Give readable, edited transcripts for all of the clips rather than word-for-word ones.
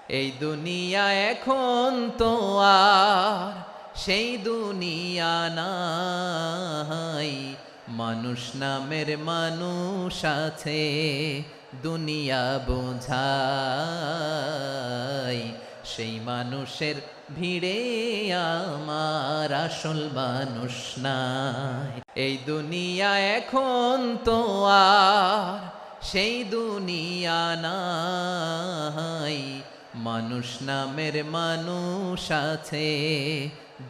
এই দুনিয়া এখন তো আর সেই দুনিয়া নাই, মানুষ নামের মানুষ আছে দুনিয়া বোঝাই, সেই মানুষের ভিড়ে আমার আসল মানুষ নাই। এই দুনিয়া এখন তো আর সেই দুনিয়া নাই, মানুষ নামের মানুষ আছে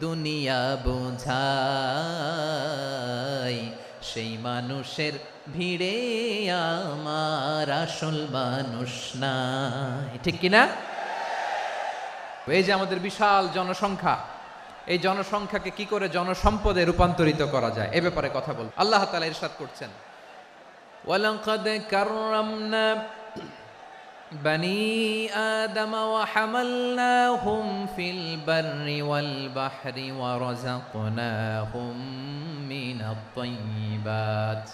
দুনিয়া বোঝাই, সেই মানুষের ভিড়ে আমার আসল মানুষ নাই। ঠিক কিনা? এই যে আমাদের বিশাল জনসংখ্যা, এই জনসংখ্যাকে কি করে জনসম্পদে রূপান্তরিত করা যায় এ ব্যাপারে কথা বল। আল্লাহ তাআলা ইরশাদ করছেন, ওয়ালাকাদ কাররামনা বনি আদম ওয়া হামালনাহুম ফিল বাররি ওয়াল বাহরি ওয়া রাযাকনাহুম মিনাত তাইয়্যিবাত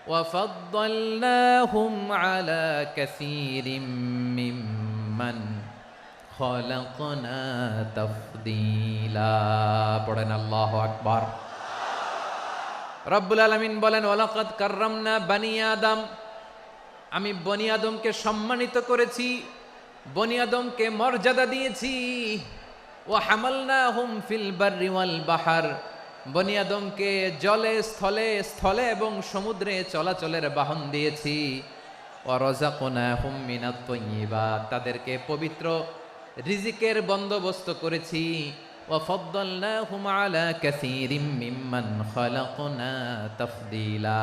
ওয়া ফাদ্দালনাহুম আলা কাসীরিম মিম্মান খালাকনা তাফদীলা। পড়েন আল্লাহু আকবার। রব্বুল আলামিন বলেন, ওয়ালাকাদ কাররামনা বনি আদম, আমি বনি আদমকে সম্মানিত করেছি, বনি আদমকে মর্যাদা দিয়েছি। ওয়া হামালনাহুম ফিল বাররি ওয়াল বাহর, বনি আদমকে জলে স্থলে স্থলে এবং সমুদ্রে চলাচলের বাহন দিয়েছি। ওয়া রাযাকনাহুম মিনাত তাইয়্যিবাত, তাদেরকে পবিত্র রিজিকের বন্দোবস্ত করেছি। ওয়া ফাদ্দালনাহুম আলা কাসীরিম মিম্মান খালাকনা তাফদীলা,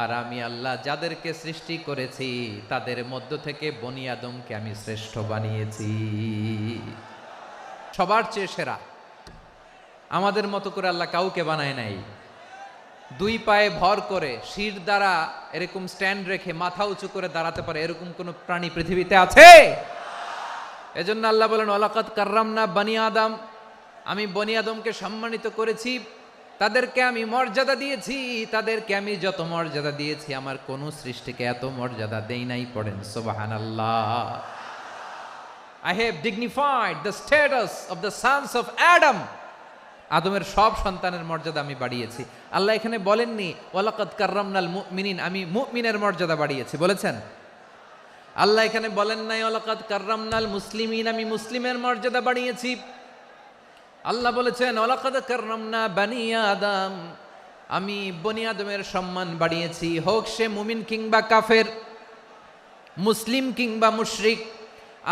আর আমি আল্লাহ যাদেরকে সৃষ্টি করেছি তাদের মধ্য থেকে বনি আদমকে আমি শ্রেষ্ঠ বানিয়েছি, সবার চেয়ে সেরা। আমাদের মতো করে আল্লাহ কাউকে বানায় নাই। দুই পায়ে ভর করে শির দ্বারা এরকম স্ট্যান্ড রেখে মাথা উঁচু করে দাঁড়াতে পারে এরকম কোন প্রাণী পৃথিবীতে আছে? এজন্য আল্লাহ বলেন, ওয়ালাকাদ কাররামনা বনি আদম, আমি বনি আদমকে সম্মানিত করেছি, তাদেরকে আমি মর্যাদা দিয়েছি। তাদেরকে আমি যত মর্যাদা দিয়েছি আমার কোন সৃষ্টিকে এত মর্যাদা দেই নাই। পড়েন সুবহানাল্লাহ। I have dignified the status of the sons of Adam, আদমের সব সন্তানের মর্যাদা আমি বাড়িয়েছি। আল্লাহ এখানে বলেননি ওয়ালাকাদ কাররামনাল মুমিনিন, আমি মুমিনের মর্যাদা বাড়িয়েছি, বলেছেন? আল্লাহ এখানে বলেন নাই ওয়ালাকাদ কাররামনাল মুসলিমিন, আমি মুসলিমের মর্যাদা বাড়িয়েছি। আল্লাহ বলেছেন ওয়ালাকাদ কাররামনা বনি আদম, আমি বনি আদমের সম্মান বাড়িয়েছি, হোক সে মুমিন কিংবা কাফের, মুসলিম কিংবা মুশরিক,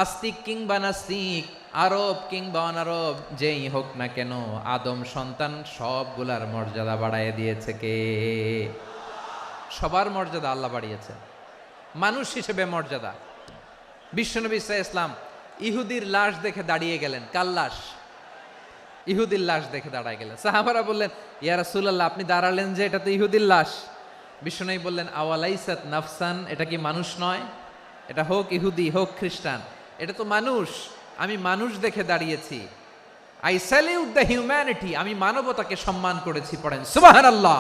আস্তিক কিংবা নাস্তিক, আরব কিংবা অনারব, যেই হোক না কেন আদম সন্তান সবগুলার মর্যাদা বাড়ায় দিয়েছে কে? সবার মর্যাদা আল্লাহ বাড়িয়েছে। মানুষ হিসেবে মর্যাদা। বিশ্বনবী সাল্লাল্লাহু আলাইহি ওয়াসাল্লাম ইহুদির লাশ দেখে দাঁড়িয়ে গেলেন। কার লাশ? ইহুদির লাশ দেখে দাঁড়ায় গেলেন। সাহাবারা বললেন, ইয়া রাসূলুল্লাহ, আপনি দাঁড়ালেন যে, এটা তো ইহুদির লাশ। বিশ্বনবী বললেন, আওয়ালাইসাত নাফসান, এটা কি মানুষ নয়? এটা হোক ইহুদি হোক খ্রিস্টান, এটা তো মানুষ। আমি মানুষ দেখে দাঁড়িয়েছি। আই স্যালিউট দ্য হিউম্যানিটি, আমি মানবতাকে সম্মান করেছি। পড়েন সুবহানাল্লাহ।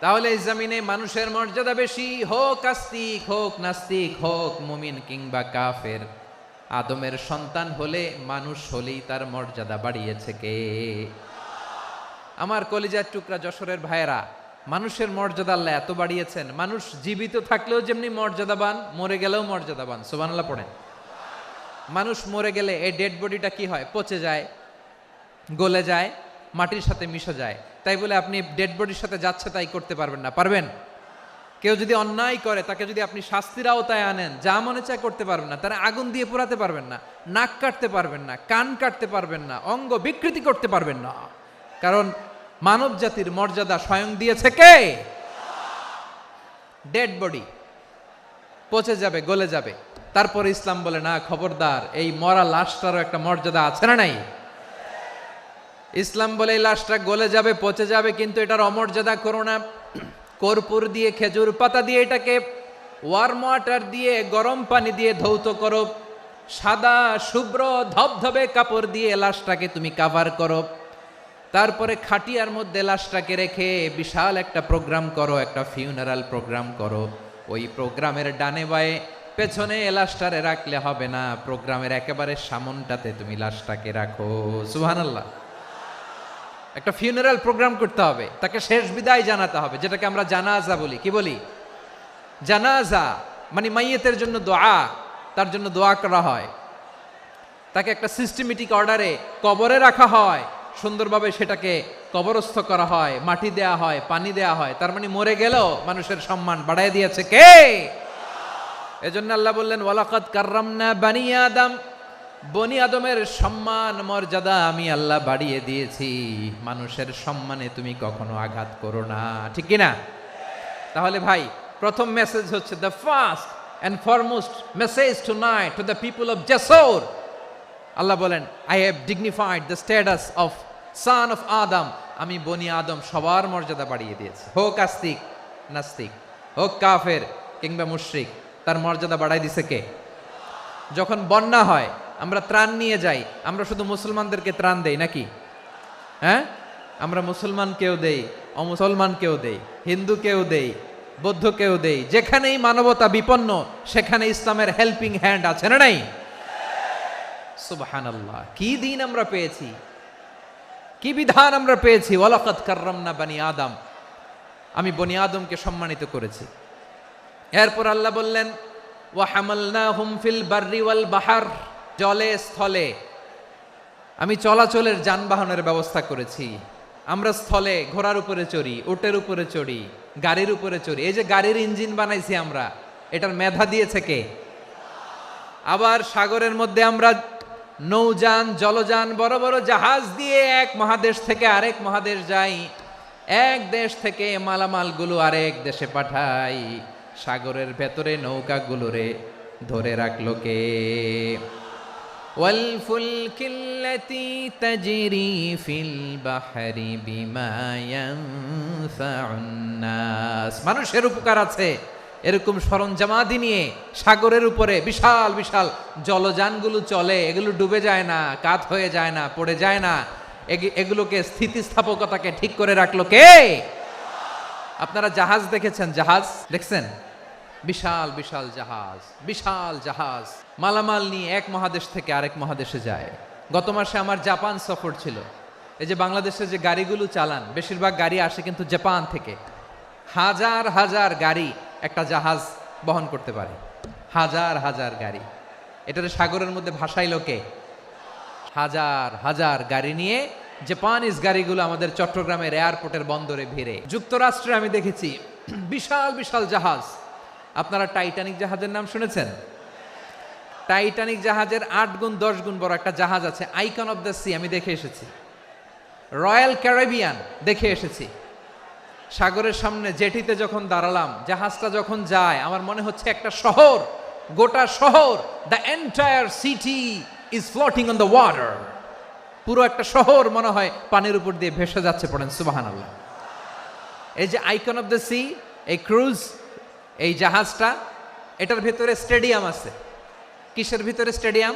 তাহলে এই জমিনে মানুষের মর্যাদা বেশি, হোক আস্তিক হোক নাস্তিক হোক মুমিন কিংবা কাফের। আদমের সন্তান হলে মানুষ হলেই তার মর্যাদা বাড়িয়েছে কে? আমার কলিজার টুকরা যশোরের ভাইয়েরা, মানুষের মর্যাদা আল্লাহ এত বাড়িয়েছেন, মানুষ জীবিত থাকলেও যেমনি মর্যাদাবান, মরে গেলেও মর্যাদাবান। সুবহানাল্লাহ পড়েন। মানুষ মরে গেলে এই ডেড বডিটা কি হয়? পচে যায়, গলে যায়, মাটির সাথে মিশে যায়। তাই বলে আপনি ডেড বডির সাথে যাচ্ছে তাই করতে পারবেন না। পারবেন? কেউ যদি অন্যায় করে তাকে যদি আপনি শাস্তির আওতায় আনেন, যা মনে চায় করতে পারবেন না। তারা আগুন দিয়ে পোড়াতে পারবেন না, নাক কাটতে পারবেন না, কান কাটতে পারবেন না, অঙ্গ বিকৃতি করতে পারবেন না। কারণ মানব জাতির মর্যাদা স্বয়ং দিয়েছে কে? ডেড বডি পচে যাবে, গলে যাবে। তারপরে ইসলাম বলে, না খবরদার, এই মরা লাশটারও একটা মর্যাদা আছে না নাই? ইসলাম বলে এই লাশটা গলে যাবে, পচে যাবে, কিন্তু এটার অমর্যাদা করো না। কর্পূর দিয়ে, খেজুর পাতা দিয়ে এটাকে ওয়ার্ম ওয়াটার দিয়ে, গরম পানি দিয়ে ধৌত করো। সাদা শুভ্র ধবধবে কাপড় দিয়ে লাশটাকে তুমি কাভার করো। তারপরে খাটিয়ার মধ্যে লাশটাকে রেখে বিশাল একটা প্রোগ্রাম করো, একটা ফিউনারাল প্রোগ্রাম করো। ওই প্রোগ্রামের ডানে বায়ে পেছনে লাশটারে রাখলে হবে না, প্রোগ্রামের একেবারে সামনটাতে তুমি লাশটাকে রাখো। সুবহানাল্লাহ। একটা ফিউনারাল প্রোগ্রাম করতে হবে, তাকে শেষ বিদায় জানাতে হবে, যেটাকে আমরা জানাজা বলি। কি বলি? জানাজা মানে মাইয়েতের জন্য দোয়া, তার জন্য দোয়া করা হয়, তাকে একটা সিস্টেমেটিক অর্ডারে কবরে রাখা হয়, সুন্দরভাবে সেটাকে কবরস্থ করা হয়, মাটি দেয়া হয়, পানি দেয়া হয়। তার মানে মরে গেলেও মানুষের সম্মান বাড়ায় দিয়েছে কে? এজন্য আল্লাহ বললেন ওয়ালাকাদ কাররামনা বানি আদম, বনি আদমের সম্মান মর্যাদা আমি আল্লাহ বাড়িয়ে দিয়েছি। মানুষের সম্মানে তুমি কখনো আঘাত করো না, ঠিক কি না? তাহলে ভাই, প্রথম মেসেজ হচ্ছে the first and foremost message tonight to the people of জাসর। আল্লাহ বলেন I have dignified the status of son of Adam. আমি বনি আদম সবার মর্যাদা বাড়িয়ে দিয়েছি, হোক আস্তিক নাস্তিক, হোক কাফের কিংবা মুশরিক, তার মর্যাদা বাড়াই দিছে কে? যখন বন্যা হয় আমরা ত্রাণ নিয়ে যাই, আমরা শুধু মুসলমানদেরকে ত্রাণ দেই নাকি? হ্যাঁ, আমরা মুসলমানকেও দেই, অমুসলমানকেও দেই, হিন্দুকেও দেই, বৌদ্ধকেও দেই। যেখানেই মানবতা বিপন্ন সেখানে ইসলামের হেল্পিং হ্যান্ড আছে না নাই? সুবহানাল্লাহ। কি দিন আমরা পেয়েছি, কি বিধান আমরা পেয়েছি। ওয়ালাকাদ কাররামনা বানি আদম, আমি বনি আদমকে সম্মানিত করেছি। এরপর আল্লাহ বললেন ওয়া হামালনাহুম ফিল বাররি ওয়াল বাহর, জলে স্থলে আমি চলাচলের যানবাহনের ব্যবস্থা করেছি। আমরা স্থলে ঘোড়ার উপরে চড়ি, উটের উপরে চড়ি, গাড়ির উপরে চড়ি। এই যে গাড়ির ইঞ্জিন বানাইছি আমরা, এটার মেধা দিয়েছে কে? আবার সাগরের মধ্যে আমরা নৌযান, জলযান, বড় বড় জাহাজ দিয়ে এক মহাদেশ থেকে আরেক মহাদেশ যাই, এক দেশ থেকে মালামালগুলো আরেক দেশে পাঠাই। সাগরের ভেতরে নৌকাগুলোরে ধরে রাখলো কে? ওয়াল ফুলকিল্লাতি তাজরি ফিল বাহরি বিমা ইয়ানফাউন নাস। মানুষের উপকার আছে এরকম সরঞ্জামাদি নিয়ে সাগরের উপরে বিশাল বিশাল জলযানগুলো চলে। এগুলো ডুবে যায় না, কাত হয়ে যায় না, পড়ে যায় না। এগুলোকে স্থিতিস্থাপকতাকে ঠিক করে রাখলো কে? আপনারা জাহাজ দেখেছেন? জাহাজ দেখছেন? বিশাল বিশাল জাহাজ, বিশাল জাহাজ মালামাল নিয়ে এক মহাদেশ থেকে আরেক মহাদেশে যায়। গত মাসে আমার জাপান সফর ছিল। এই যে বাংলাদেশে যে গাড়িগুলো চালান, বেশিরভাগ গাড়ি আসে কিন্তু জাপান থেকে। হাজার হাজার গাড়ি একটা জাহাজ বহন করতে পারে, হাজার হাজার গাড়ি। এটার সাগরের মধ্যে ভাসাইলো কে? হাজার হাজার গাড়ি নিয়ে জাপানিজ গাড়িগুলো আমাদের চট্টগ্রামের এয়ারপোর্টের বন্দরে ভিড়ে। যুক্তরাষ্ট্রে আমি দেখেছি বিশাল বিশাল জাহাজ। আপনারা টাইটানিক জাহাজের নাম শুনেছেন? টাইটানিক জাহাজের 8 গুণ 10 গুণ বড় একটা জাহাজ আছে, আইকন অফ দ্য সি, আমি দেখে এসেছি। রয়্যাল ক্যারিবিয়ান দেখে এসেছি। সাগরের সামনে জেটিতে যখন দাঁড়ালাম, জাহাজটা যখন যায়, আমার মনে হচ্ছে একটা শহর, গোটা শহর, the entire city is floating on the water. পুরো একটা শহর মনে হয় পানির উপর দিয়ে ভেসে যাচ্ছে। পড়েন সুবহানাল্লাহ। এই যে আইকন অফ দ্য সি, এই ক্রুজ, এই জাহাজটা, এটার ভিতরে স্টেডিয়াম আছে। কিসের ভিতরে স্টেডিয়াম?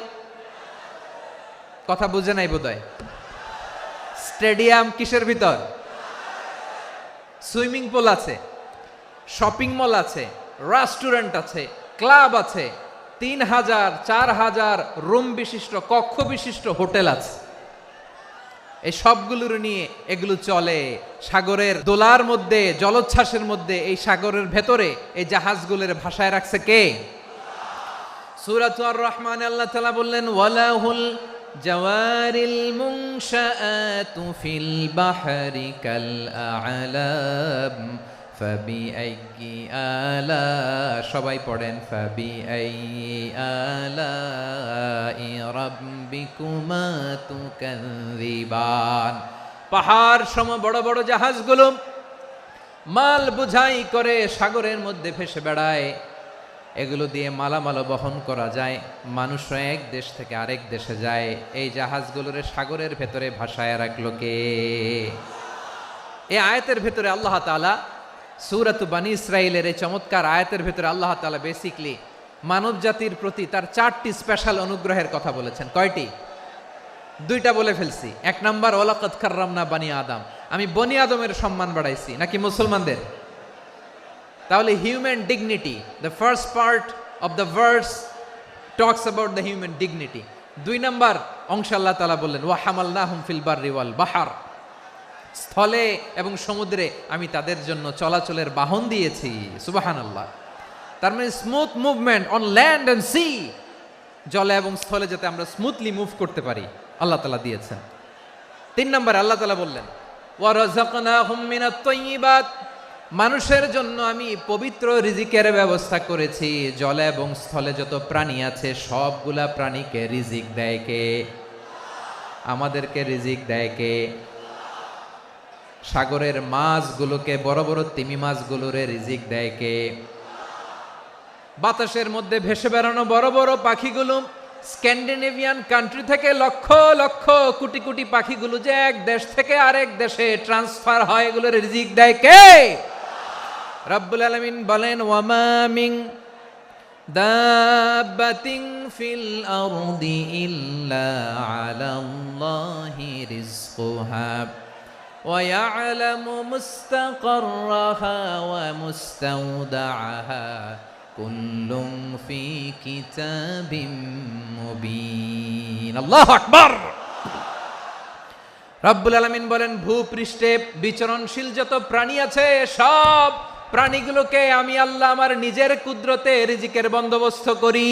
কথা বুঝে নাই বোধহয়। স্টেডিয়াম কিসের ভিতর? সুইমিং পুল আছে, শপিং মল আছে, রেস্টুরেন্ট আছে, ক্লাব আছে, 3000 4000 রুম বিশিষ্ট, কক্ষ বিশিষ্ট হোটেল আছে। এই সবগুলোর নিয়ে এগুলো চলে সাগরের দোলার মধ্যে, জলোচ্ছ্বাসের মধ্যে। এই সাগরের ভেতরে এই জাহাজগুলোর ভাষায় রাখছে কে? সূরাতুর আর রহমানে আল্লাহ তাআলা বললেন ওয়ালাহুল জাওয়ারিল মুনশাআতু ফিল বাহরি কাল আ'লাম ফাবিআইয়ি আলা, সবাই পড়েন ফাবিআইয়ি আলাই রাব্বিকুমা তুকাযিবান। পাহাড় সম বড় বড় জাহাজগুলো মাল বোঝাই করে সাগরের মধ্যে ভেসে বেড়ায়। এগুলো দিয়ে মালামাল বহন করা যায়, মানুষরা এক দেশ থেকে আরেক দেশে যায়। এই জাহাজগুলোর সাগরের ভেতরে ভাসায় রাখলো কে? এই আয়াতের ভেতরে আল্লাহ তাআলা সূরাত বানী ইসরাঈলের এই চমৎকার আয়াতের ভেতরে আল্লাহ তাআলা বেসিক্যালি মানব জাতির প্রতি তার 4টি স্পেশাল অনুগ্রহের কথা বলেছেন। কয়টি? 2টা বলে ফেলছি। 1 নাম্বার ওয়ালাকাদ কাররামনা বানি আদম, আমি বনি আদমের সম্মান বাড়াইছি, নাকি মুসলমানদের? তাহলে human dignity, the first part of the verse talks about the human dignity. 2 নম্বর অংশে আল্লাহ তাআলা বললেন ওয়া হামালনাহুম ফিল বাররি ওয়াল বাহর, স্থলে এবং সমুদ্রে আমি তাদের জন্য চলাচলের বাহন দিয়েছি। সুবহানাল্লাহ। তার মানে smooth movement on land and sea, জলে এবং স্থলে যাতে আমরা স্মুথলি মুভ করতে পারি আল্লাহ তাআলা দিয়েছেন। 3 নম্বরে আল্লাহ তাআলা বললেন ওয়া রাযাকনাহুম মিনাত তাইয়্যিবাত, মানুষের জন্য আমি পবিত্র রিজিকের ব্যবস্থা করেছি। জলে এবং স্থলে যত প্রাণী আছে সবগুলা প্রাণীকে রিজিক দেয় কে? আমাদেরকে রিজিক দেয় কে? সাগরের মাছগুলোকে, বড় বড় তিমি মাছগুলোরে রিজিক দেয় কে? বাতাসের মধ্যে ভেসে বেড়ানো বড় বড় পাখিগুলো, স্ক্যান্ডিনেভিয়ান কান্ট্রি থেকে লক্ষ লক্ষ কোটি কোটি পাখিগুলো যে এক দেশ থেকে আরেক দেশে ট্রান্সফার হয়, এগুলোর রিজিক দেয় কে? রব্বুল আলামিন বলেন ওয়ামা মিন দাব্বাতিন ফিল আরদি ইল্লা আলাল্লাহি রিজকুহা ওয়া ইয়ালামু মুস্তাকাররাহা ওয়া মুস্তাওদাআহা কুল্লুম ফি কিতাবিম মুবিন। আল্লাহু আকবার। রব্বুল আলামিন বলেন ভূপৃষ্ঠে বিচরণশীল যত প্রাণী আছে সব প্রাণীগুলোকে আমি আল্লাহ আমার নিজের কুদরতে রিজিকের বন্দোবস্ত করি।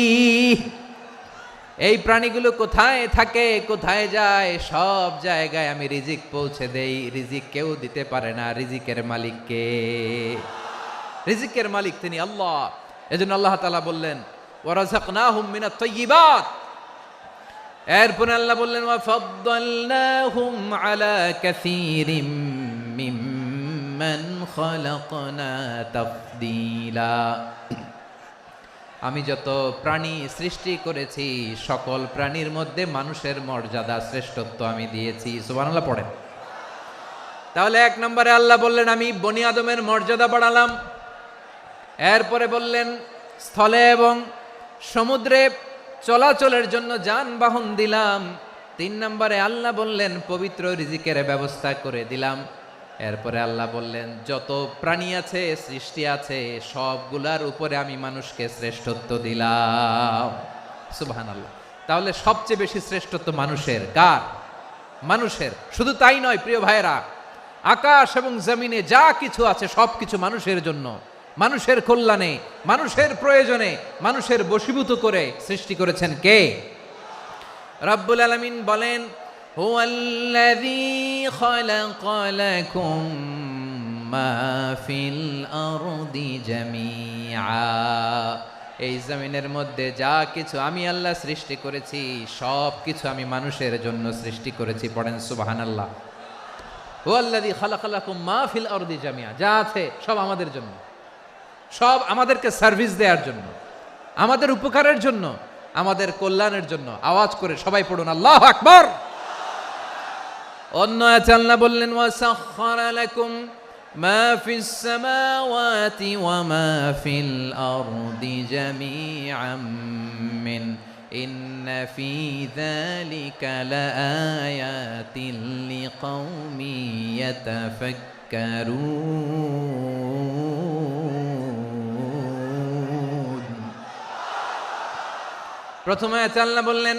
এই প্রাণীগুলো কোথায় থাকে, কোথায় যায়, সব জায়গায় আমি রিজিক পৌঁছে দেই। রিজিক কেউ দিতে পারে না, রিজিকের মালিক কে? রিজিকের মালিক তিনি আল্লাহ। এজন্য আল্লাহ তাআলা বললেন ওয়া রাযাকনাহুম মিনাত তাইয়্যিবাত। এরপর আল্লাহ বললেন ওয়া ফাদ্দালনাহুম আলা কাসীরিম মিম্মান খালাকনা তাফদীলা। আমি যত প্রাণী সৃষ্টি করেছি সকল প্রাণীর মধ্যে মানুষের মর্যাদা শ্রেষ্ঠত্ব আমি দিয়েছি। সুবহানাল্লাহ পড়েন। তাহলে 1 নম্বরে আল্লাহ বললেন আমি বনি আদমের মর্যাদা বাড়ালাম। এরপরে বললেন স্থলে এবং সমুদ্রে চলাচলের জন্য যানবাহন দিলাম। 3 নম্বরে আল্লাহ বললেন পবিত্র রিজিকের ব্যবস্থা করে দিলাম। এরপরে আল্লাহ বললেন যত প্রাণী আছে, সৃষ্টি আছে, সবগুলার উপরে আমি মানুষকে শ্রেষ্ঠত্ব দিলাম। সুবহানাল্লাহ। তাহলে সবচেয়ে বেশি শ্রেষ্ঠত্ব মানুষের। কার? মানুষের। শুধু তাই নয় প্রিয় ভাইরা, আকাশ এবং জমিনে যা কিছু আছে সবকিছু মানুষের জন্য, মানুষের কল্যাণে, মানুষের প্রয়োজনে, মানুষের বশীভূত করে সৃষ্টি করেছেন কে? রব্বুল আলামিন বলেন হুয়াল্লাযী খালাকা লাকুম মা ফিল আরদি জামিআ। এই জমিনের মধ্যে যা কিছু আমি আল্লাহ সৃষ্টি করেছি সব কিছু আমি মানুষের জন্য সৃষ্টি করেছি। পড়েন সুবহানাল্লাহ। হুয়াল্লাযী খালাকা লাকুম মা ফিল আরদি জামিআ, যা আছে সব আমাদের জন্য, সব আমাদেরকে সার্ভিস দেওয়ার জন্য, আমাদের উপকারের জন্য, আমাদের কল্যাণের জন্য। আওয়াজ করে সবাই পড়ুন আল্লাহু আকবার। অন্য আয়াতে আল্লাহ বললেন ওয়াসাখখারা লাকুম মা ফিস সামাওয়াতি ওয়া মা ফিল আরদি জামিআম মিন ইন্না ফি যালিকা লাআয়াতিন লিকাউমিন ইয়াতাফাক্কারুন। প্রথমে আল্লাহ বললেন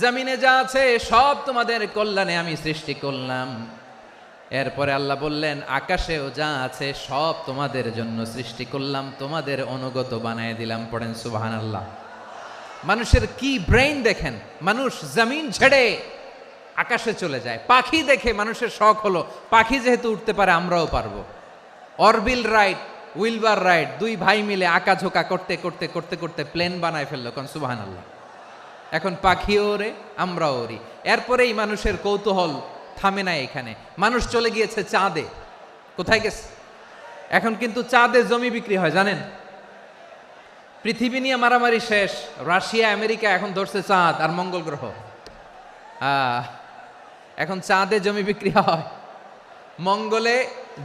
জমিনে যা আছে সব তোমাদের কল্যাণে আমি সৃষ্টি করলাম। এরপরে আল্লাহ বললেন আকাশেও যা আছে সব তোমাদের জন্য সৃষ্টি করলাম, তোমাদের অনুগত বানায় দিলাম। পড়েন সুবহানাল্লাহ। মানুষের কি ব্রেইন দেখেন, মানুষ জমিন ছেড়ে আকাশে চলে যায়। পাখি দেখে মানুষের শখ হলো পাখি যেহেতু উঠতে পারে আমরাও পারবো। অরবিল রাইট, উইলবার রাইট, 2 ভাই মিলে আঁকাঝোঁকা করতে করতে করতে করতে প্লেন বানায় ফেললো। কোন সুবহানাল্লাহ। এখন পাখিও ওরে, আমরাও ওরি। এরপরেই মানুষের কৌতূহল থামে না এখানে। মানুষ চলে গিয়েছে চাঁদে। কোথায় গেছে? এখন কিন্তু চাঁদে জমি বিক্রি হয় জানেন। পৃথিবী নিয়ে মারামারি শেষ। রাশিয়া আমেরিকা এখন ধরছে চাঁদ আর মঙ্গল গ্রহ। এখন চাঁদে জমি বিক্রি হয়, মঙ্গলে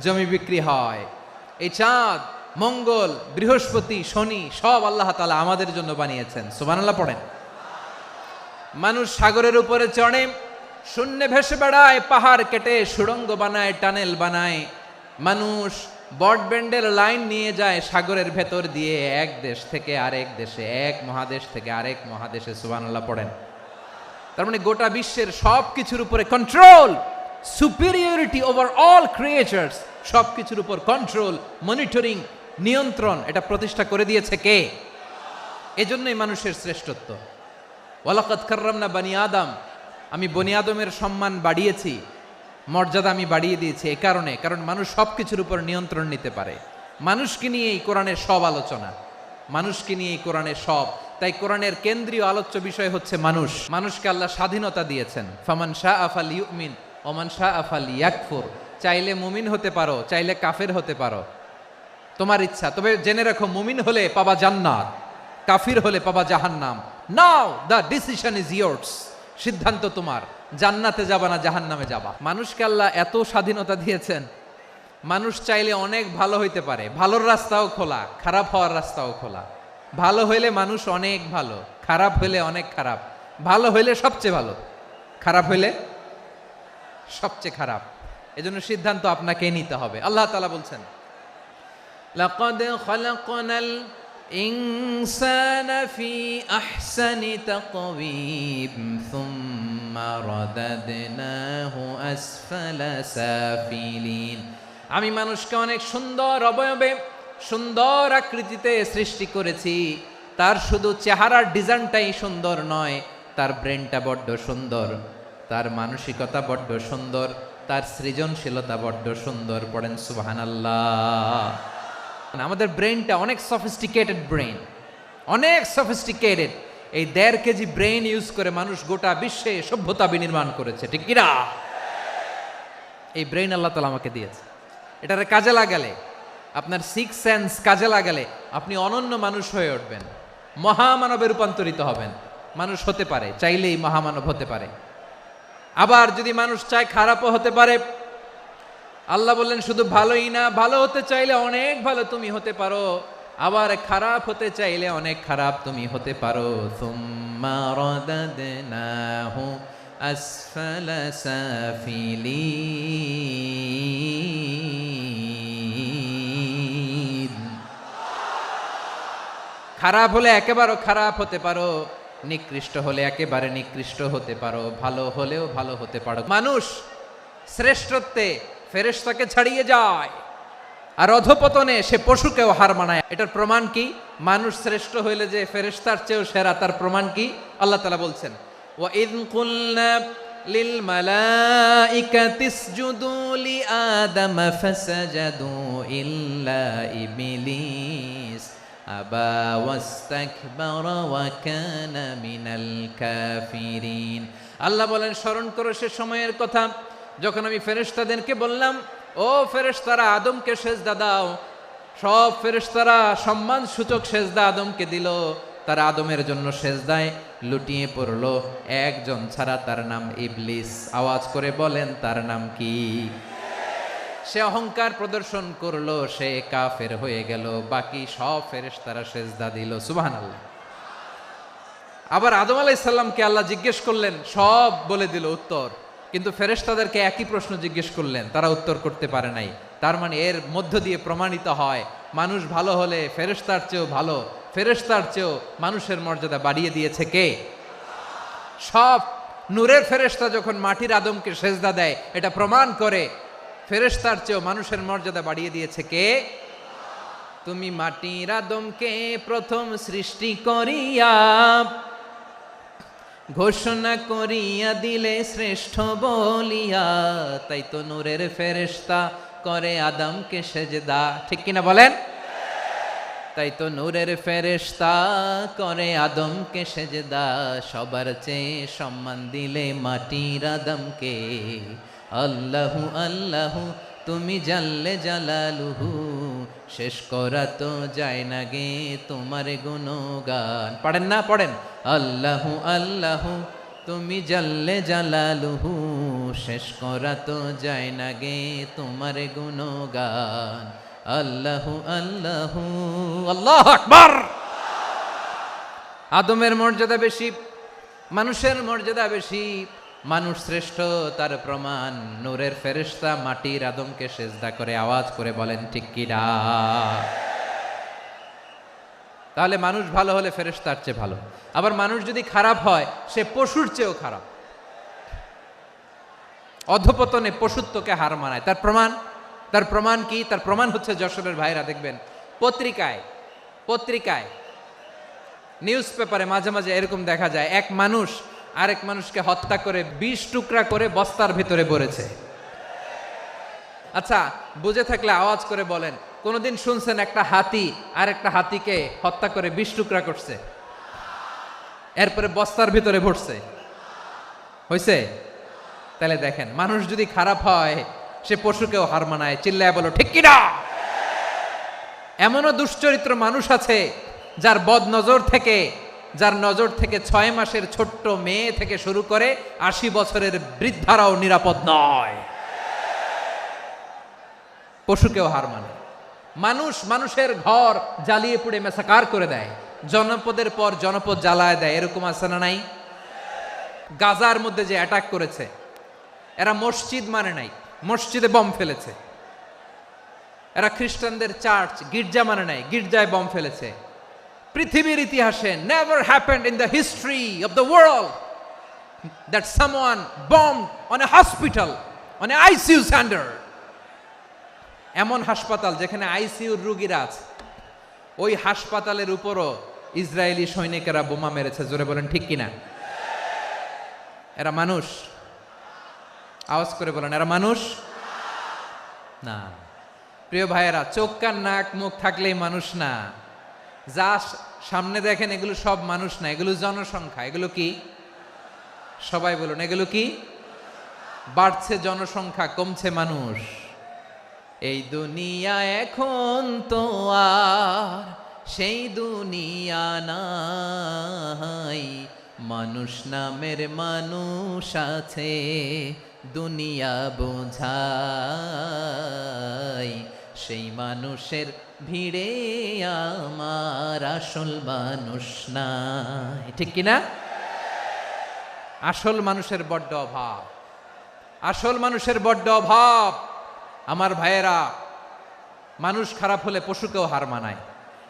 জমি বিক্রি হয়। এই চাঁদ, মঙ্গল, বৃহস্পতি, শনি সব আল্লাহ তাআলা আমাদের জন্য বানিয়েছেন। সুবহানাল্লাহ পড়েন। মানুষ সাগরের উপরে চড়ে, শূন্যে ভেসে বেড়ায়, পাহাড় কেটে সুড়ঙ্গ বানায়, টানেল বানায়। মানুষ ব্রডব্যান্ডের লাইন নিয়ে যায় সাগরের ভেতর দিয়ে, এক দেশ থেকে আরেক দেশে, এক মহাদেশ থেকে আরেক মহাদেশে। সুবহানাল্লাহ পড়েন। তার মানে গোটা বিশ্বের সব কিছুর উপরে control, superiority over all creatures, সব কিছুর উপর কন্ট্রোল, মনিটরিং, নিয়ন্ত্রণ, এটা প্রতিষ্ঠা করে দিয়েছে কে? এজন্যই মানুষের শ্রেষ্ঠত্ব। ওয়ালাকাদ কাররামনা বানি আদম, আমি বনি আদমের সম্মান বাড়িয়েছি, মর্যাদা আমি বাড়িয়ে দিয়েছি এই কারণে, কারণ মানুষ সব কিছুর উপর নিয়ন্ত্রণ নিতে পারে। মানুষকে নিয়ে এই কোরআনের সব আলোচনা, মানুষকে নিয়ে এই কোরআনের সব। তাই কোরআনের কেন্দ্রীয় আলোচ্য বিষয় হচ্ছে মানুষ। মানুষকে আল্লাহ স্বাধীনতা দিয়েছেন। ফামান শাআ ফালইউমিন ওয়া মান শাআ ফালইয়াকফুর। চাইলে মুমিন হতে পারো, চাইলে কাফের হতে পারো, তোমার ইচ্ছা। তবে জেনে রাখো, মুমিন হলে পাবা জান্নাত, কাফির হলে পাবা জাহান্নাম। নাও দ্য ডিসিশন ইজ ইয়ার্স। সিদ্ধান্ত তোমার, জান্নাতে যাবা না জাহান্নামে যাবা। মানুষকে আল্লাহ এত স্বাধীনতা দিয়েছেন, মানুষ চাইলে অনেক ভালো হইতে পারে। ভালোর রাস্তাও খোলা, খারাপ হওয়ার রাস্তাও খোলা। ভালো হইলে মানুষ অনেক ভালো, খারাপ হইলে অনেক খারাপ। ভালো হইলে সবচেয়ে ভালো, খারাপ হইলে সবচেয়ে খারাপ। এজন্য সিদ্ধান্ত আপনাকে নিতে হবে। আল্লাহ তাআলা বলছেন, লাকাদ খালাকনাল ইনসানা ফি আহসানি তাকওয়িম সুম্মা রাদাদনাহু আসফালা সাফিলিন। আমি মানুষকে অনেক সুন্দর অবয়বে, সুন্দর আকৃতিতে সৃষ্টি করেছি। তার শুধু চেহারার ডিজাইনটাই সুন্দর নয়, তার ব্রেনটা বড্ড সুন্দর, তার মানসিকতা বড্ড সুন্দর, তার সৃজনশীলতা বড্ড সুন্দর। পড়েন সুবহানাল্লাহ। আমাদের ব্রেনটা অনেক সফিস্টিকেটেড ব্রেন, অনেক সফিস্টিকেটেড। এই 1.5 কেজি ব্রেন ইউজ করে মানুষ গোটা বিশ্বে সভ্যতা বিনির্মাণ করেছে, ঠিক কিনা? এই ব্রেন আল্লাহ তাআলা আমাকে দিয়েছে। এটারে কাজে লাগালে, আপনার 6 সেন্স কাজে লাগালে আপনি অনন্য মানুষ হয়ে উঠবেন, মহামানবে রূপান্তরিত হবেন। মানুষ হতে পারে, চাইলেই মহামানব হতে পারে। আবার যদি মানুষ চায় খারাপও হতে পারে। আল্লাহ বললেন শুধু ভালোই না, ভালো হতে চাইলে অনেক ভালো তুমি হতে পারো, আবার খারাপ হতে চাইলে অনেক খারাপ তুমি হতে পারো। সুম্মা রাদাদনাহু আসফালা সাফিলিন। খারাপ হলে একেবারে খারাপ হতে পারো, নিকৃষ্ট হলে একেবারে নিকৃষ্ট হতে পারো, ভালো হলেও ভালো হতে পারো। মানুষ শ্রেষ্ঠত্বে ফেরেশতাকে ছাড়িয়ে যায়, আর অধপতনে সে পশুকেও হার মানায়। এটার প্রমাণ কি? মানুষ শ্রেষ্ঠ হইলে যে ফেরেশতার চেয়েও সেরা, তার প্রমাণ কি? আল্লাহ তাআলা বলছেন, ওয়া ইয কুলনা লিল মালাইকাতি ইসজুদু লি আদম ফাসাজাদু ইল্লা ইবলিস আবা ওয়াস্তাকবারা ওয়া কানা মিনাল কাফিরিন। আল্লাহ বলেন, স্মরণ করো সে সময়ের কথা যখন আমি ফেরেশতাদেরকে বললাম, ও ফেরেশতারা আদমকে সেজদা দাও। সব ফেরেশতারা সম্মান সূচক সেজদা আদমকে দিল। তারা আদমের জন্য সেজদায় লুটিয়ে পড়লো, একজন ছাড়া, তার নাম ইবলিস। আওয়াজ করে বলেন, তার নাম কি? সে অহংকার প্রদর্শন করলো, সে কাফের হয়ে গেল। বাকি সব ফেরেশতারা সেজদা দিল। সুবহানাল্লাহ। আবার আদম আলাইহিস সালামকে আল্লাহ জিজ্ঞেস করলেন, সব বলে দিল উত্তর, কিন্তু ফেরেশতাদেরকে একই প্রশ্ন জিজ্ঞেস করলেন, তারা উত্তর করতে পারে নাই। তার মানে এর মধ্য দিয়ে প্রমাণিত হয়, মানুষ ভালো হলে ফেরেশতার চেয়েও ভালো, ফেরেশতার চেয়েও মানুষের মর্যাদা বাড়িয়ে দিয়েছে কে? সব নূরের ফেরেশতা যখন মাটির আদমকে সেজদা দেয়, এটা প্রমাণ করে ফেরেশতার চেয়েও মানুষের মর্যাদা বাড়িয়ে দিয়েছে কে? তুমি মাটির আদমকে প্রথম সৃষ্টি করিয়া ঘোষণা করিয়া দিলে শ্রেষ্ঠ বলিয়া, তাই তো নূরের ফেরেশতা করে আদমকে সেজদা। ঠিক কিনা বলেন? তাই তো নূরের ফেরেশতা করে আদমকে সেজদা। সবার চেয়ে সম্মান দিলে মাটির আদমকে। আল্লাহু আল্লাহু তুমি জাল্লে জালালুহু, শেষ করা তো যায় না গে তোমার গুণগান। পড়েন না? পড়েন। আল্লাহু আল্লাহু তুমি জাল্লে জালালুহু, শেষ করা তো যায় না গে তোমার গুণগান। আল্লাহু আল্লাহু। আল্লাহু আকবার। আদমের মর্যাদা বেশি, মানুষের মর্যাদা বেশি, মানুষ শ্রেষ্ঠ তার প্রমাণ, নূরের ফেরেশতা মাটির আদমকে সেজদা করে আওয়াজ করে বলেন ঠিক কিনা। তাহলে মানুষ ভালো হলে ফেরেশতার চেয়ে ভালো। আবার মানুষ যদি খারাপ হয় সে পশুর চেয়েও খারাপ, অধপতনে পশুত্বকে হার মানায়। তার প্রমাণ কি? তার প্রমাণ হচ্ছে যশোরের ভাইরা দেখবেন পত্রিকায় নিউজ পেপারে মাঝে মাঝে এরকম দেখা যায়, এক মানুষ আরেক মানুষকে হত্যা করে 20 টুকরা করে বস্তার ভিতরে ভরেছে। আচ্ছা, বুঝে থাকলে আওয়াজ করে বলেন, কোনদিন শুনছেন একটা হাতি আর একটা হাতিকে হত্যা করে 20 টুকরা করছে, এরপরে বস্তার ভিতরে ভরছে? হয়েছে? তাহলে দেখেন, মানুষ যদি খারাপ হয় সে পশুকেও হার মানায়। চিল্লায় বলো ঠিক কিনা। এমনও দুশ্চরিত্র মানুষ আছে যার নজর থেকে 6 মাসের ছোট্ট মেয়ে থেকে শুরু করে 80 বছরের বৃদ্ধারাও নিরাপদ নয়। পশুকেও হার মানে। মানুষের ঘর জ্বালিয়ে পুড়ে মেসাকার করে দেয়, জনপদের পর জনপদ জ্বালায় দেয়। এরকম আছে না নাই? গাজার মধ্যে যে অ্যাটাক করেছে, এরা মসজিদ মানে নাই, মসজিদে বম ফেলেছে। এরা খ্রিস্টানদের চার্চ গির্জা মানে নাই, গির্জায় বম ফেলেছে। পৃথিবীর ইতিহাসে never happened in the history of the world that someone bombed on a hospital, on a ICU center. এমন হাসপাতাল যেখানে আইসিইউর রোগীরা আছে, ওই হাসপাতালের উপরও ইসরায়েলি সৈনিকেরা বোমা মেরেছে। জোরে বলেন ঠিক কিনা। এরা মানুষ? আওয়াজ করে বলেন, এরা মানুষ না। প্রিয় ভাইয়েরা, চোখ কান নাক মুখ থাকলেই মানুষ না। যা সামনে দেখেন এগুলো সব মানুষ না, এগুলো জনসংখ্যা। এগুলো কি? সবাই বলুন, এগুলো কি? বাড়ছে জনসংখ্যা, কমছে মানুষ। এই দুনিয়া এখন তো আর সেই দুনিয়া নাই, মানুষ নামের মানুষ আছে দুনিয়া বোঝাই, সেই মানুষের ভিড়ে আমার আসল মানুষ নাই। ঠিক কিনা? আসল মানুষের বড্ড অভাব, আসল মানুষের বড্ড অভাব। আমার ভাইয়েরা, মানুষ খারাপ হলে পশুকেও হার মানায়।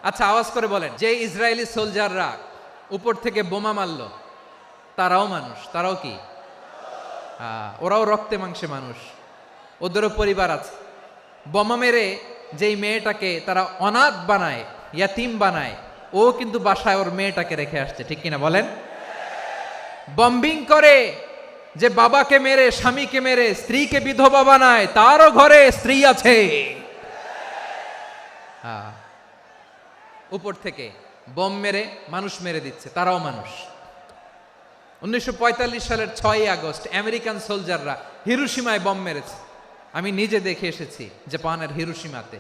আচ্ছা, আওয়াজ করে বলেন, যে ইসরায়েলি সোলজাররা উপর থেকে বোমা মারলো তারাও মানুষ? তারাও কি? ওরাও রক্তে মাংসে মানুষ, ওদেরও পরিবার আছে। বোমা মেরে যেই মেয়েটাকে তারা অনাথ বানায়, ইয়াতিম বানায়, ও কিন্তু বাসায় ওর মেয়েটাকে রেখে আসছে। ঠিক কিনা বলেন? বম্বিং করে যে বাবাকে মেরে, স্বামীকে মেরে স্ত্রীকে বিধবা বানায়, তারও ঘরে স্ত্রী আছে। উপর থেকে বোম মেরে মানুষ মেরে দিচ্ছে, তারাও মানুষ। 1945 সালের 6 আগস্ট আমেরিকান সোলজাররা হিরোশিমায় বম মেরেছে। আমি নিজে দেখে এসেছি জাপানের হিরোশিমাতে।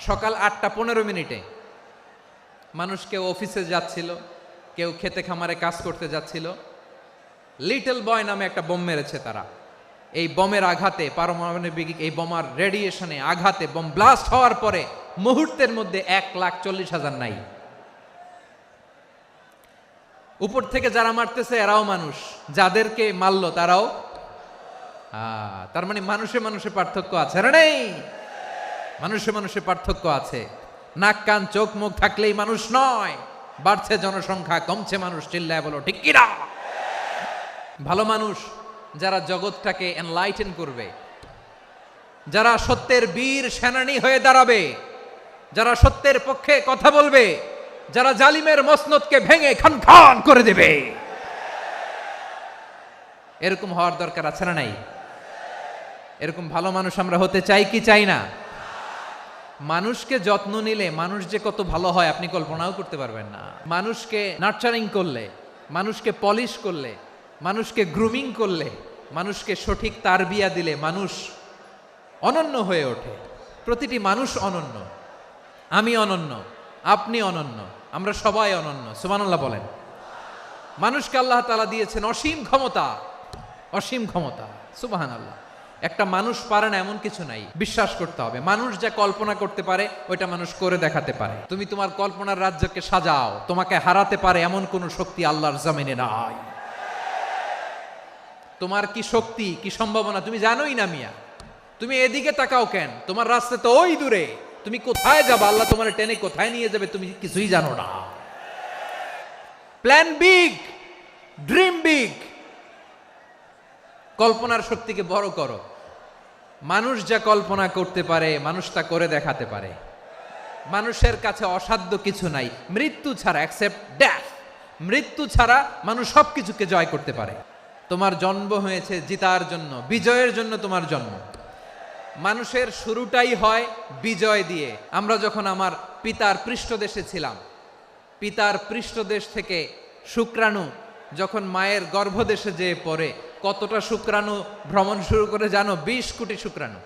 সকাল 8:15 মানুষ কেউ অফিসে যাচ্ছিল, কেউ খেতে খামারে কাজ করতে যাচ্ছিল। লিটল বয় নামে একটা বোম মেরেছে তারা। এই বোমের আঘাতে, পারমাণবিক এই বোমার রেডিয়েশনে আঘাতে, বোম ব্লাস্ট হওয়ার পরে মুহূর্তের মধ্যে 1,40,000 নাই। উপর থেকে যারা মারতেছে এরাও মানুষ, যাদেরকে মারলো তারাও। তার মানে মানুষে মানুষে পার্থক্য আছে না? নেই? মানুষে মানুষে পার্থক্য আছে। নাক কান চোখ মুখ থাকলেই মানুষ নয়। বাড়ছে জনসংখ্যা, কমছে মানুষ। চিল্লায় বলো ঠিক কিনা। ভালো মানুষ যারা জগৎটাকে এনলাইটেন করবে, যারা সত্যের বীর সেনানী হয়ে দাঁড়াবে, যারা সত্যের পক্ষে কথা বলবে, যারা জালিমের মসনদকে ভেঙে খান খান করে দেবে, এরকম হওয়ার দরকার আছে না নাই? এরকম ভালো মানুষ আমরা হতে চাই কি চাই না? মানুষকে যত্ন নিলে মানুষ যে কত ভালো হয় আপনি কল্পনাও করতে পারবেন না। মানুষকে নার্চারিং করলে, মানুষকে পলিশ করলে, মানুষকে গ্রুমিং করলে, মানুষকে সঠিক তারবিয়া দিলে মানুষ অনন্য হয়ে ওঠে। প্রতিটি মানুষ অনন্য। আমি অনন্য, আপনি অনন্য, আমরা সবাই অনন্য। সুবহানাল্লাহ বলেন। মানুষকে আল্লাহ তাআলা দিয়েছেন অসীম ক্ষমতা, অসীম ক্ষমতা। সুবহানাল্লাহ। একটা মানুষ পারে না এমন কিছু নাই, বিশ্বাস করতে হবে। মানুষ যা কল্পনা করতে পারে ওইটা মানুষ করে দেখাতে পারে। তুমি তোমার কল্পনার রাজ্যকে সাজাও, তোমাকে হারাতে পারে এমন কোন শক্তি আল্লাহর জমিনে নাই। তোমার কি শক্তি, কি সম্ভাবনা তুমি জানোই না মিয়া। তুমি এদিকে তাকাও কেন? তোমার রাস্তা তো ওই দূরে। তুমি কোথায় যাবে, আল্লাহ তোমার টেনে কোথায় নিয়ে যাবে তুমি কিছুই জানো না। প্ল্যান বিগ, ড্রিম বিগ, কল্পনার শক্তিকে বড় করো। মানুষ যা কল্পনা করতে পারে মানুষ তা করে দেখাতে পারে। মানুষের কাছে অসাধ্য কিছু নাই মৃত্যু ছাড়া, অ্যাকসেপ্ট ডেথ। মৃত্যু ছাড়া মানুষ সবকিছুকে জয় করতে পারে। তোমার জন্ম হয়েছে জিতার জন্য, বিজয়ের জন্য তোমার জন্ম। মানুষের শুরুটাই হয় বিজয় দিয়ে। আমরা যখন আমার পিতার পৃষ্ঠদেশে ছিলাম, পিতার পৃষ্ঠদেশ থেকে শুক্রাণু যখন মায়ের গর্ভদেশে যেয়ে পড়ে, কতটা শুক্রাণু ভ্রমণ শুরু করে জানো? 20 কোটি শুক্রাণু।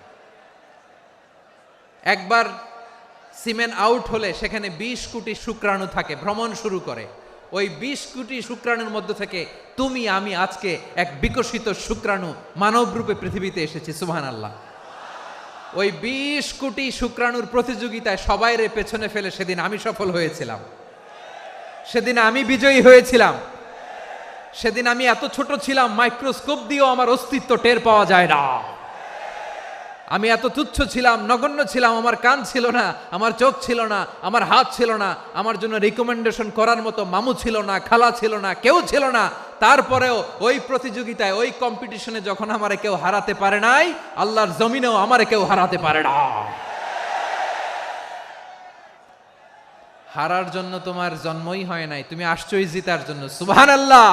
একবার সিমেন আউট হলে সেখানে 20 কোটি শুক্রাণু থাকে, ভ্রমণ শুরু করে। ওই 20 কোটি শুক্রাণুর মধ্যে থেকে তুমি আমি আজকে এক বিকশিত শুক্রাণু মানব রূপে পৃথিবীতে এসেছি। সুবহানাল্লাহ। ওই 20 কোটি শুক্রাণুর প্রতিযোগিতায় সবাই রে পেছনে ফেলে সেদিন আমি সফল হয়েছিলাম, সেদিন আমি বিজয়ী হয়েছিলাম। সেদিন আমি এত ছোট ছিলাম মাইক্রোস্কোপ দিয়েও আমার অস্তিত্ব টের পাওয়া যায় না। আমি এত তুচ্ছ ছিলাম, নগণ্য ছিলাম। আমার কান ছিল না, আমার চোখ ছিল না, আমার হাত ছিল না, আমার জন্য রিকমেন্ডেশন করার মতো মামু ছিল না, খালা ছিল না, কেউ ছিল না। তারপরেও ওই প্রতিযোগিতায়, ওই কম্পিটিশনে যখন আমারে কেউ হারাতে পারে নাই, আল্লাহর জমিনেও আমারে কেউ হারাতে পারে না। হারার জন্য তোমার জন্মই হয় নাই, তুমি আসছোই জিতার জন্য। সুবহানাল্লাহ।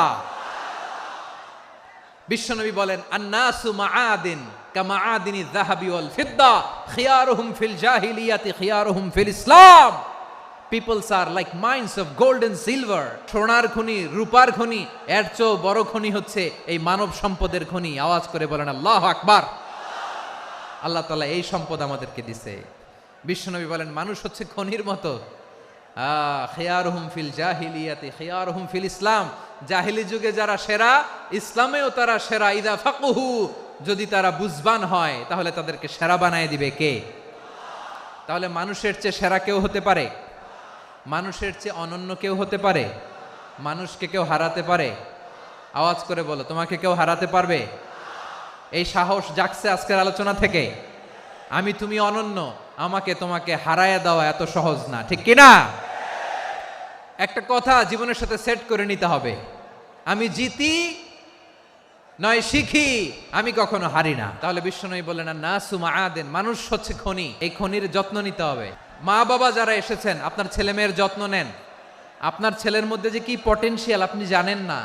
বিশ্বনবী বলেন, আন্নাসু মাআদিন কামাআদিনি যাহাবি ওয়াল ফিদ্দা খিয়ারুহুম ফিল জাহিলিয়াতি খিয়ারুহুম ফিল ইসলাম। Peoples are like mines of gold and silver. সোনার খনি, রূপার খনি, এর চেয়েও বড় খনি হচ্ছে এই মানব সম্পদের খনি। আওয়াজ করে বলেন আল্লাহু আকবার। আল্লাহ তাআলা এই সম্পদ আমাদেরকে দিয়েছে। বিশ্বনবী বলেন, মানুষ হচ্ছে খনির মতো। খিয়ারুহুম ফিল জাহিলিয়াতি খিয়ারুহুম ফিল ইসলাম। জাহিলি যুগে যারা সেরা, ইসলামেও তারা সেরা। ইদা ফাকুহু, যদি তারা বুঝবান হয় তাহলে তাদেরকে সেরা বানায় দিবে কে? তাহলে মানুষের চেয়ে সেরা কেউ হতে পারে? মানুষের চেয়ে অনন্য কেউ হতে পারে? মানুষকে কেউ হারাতে পারে? আওয়াজ করে বলো, তোমাকে কেউ হারাতে পারবে? এই সাহস জাগছে আজকের আলোচনা থেকে। আমি তুমি অনন্য, আমাকে তোমাকে হারায়া দেওয়া এত সহজ না, ঠিক কিনা? একটা কথা জীবনের সাথে সেট করে নিতে হবে, আমি জিতি নয় শিখি, আমি কখনো হারি না। তাহলে বিশ্বনবী বলেন, নাসু মাআদিন, মানুষ হচ্ছে খনি, এই খনির যত্ন নিতে হবে। মা বাবা যারা এসেছেন, আপনার ছেলে মেয়ের যত্ন নেন। আপনার ছেলের মধ্যে যে কি পটেনশিয়াল আপনি জানেন না।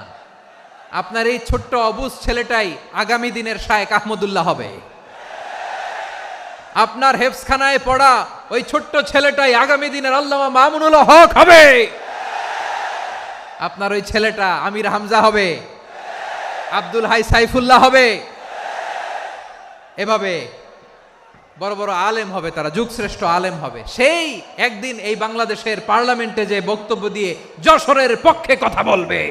আপনার এই ছোট্ট অবুজ ছেলেটাই আগামী দিনের শায়েখ আহমদুল্লাহ হবে। আপনার হেফজখানায় পড়া ওই ছোট্ট ছেলেটাই আগামী দিনের আল্লামা মামুনুল হক হবে। আপনার ওই ছেলেটা আমির হামজা হবে, আব্দুল হাই সাইফুল্লাহ হবে। এভাবে বড় বড় আলেম হবে, তারা যুগশ্রেষ্ঠ আলেম হবে। সেই একদিন এই বাংলাদেশের পার্লামেন্টে যে বক্তব্য দিয়ে যশোরের পক্ষে কথা বলবে।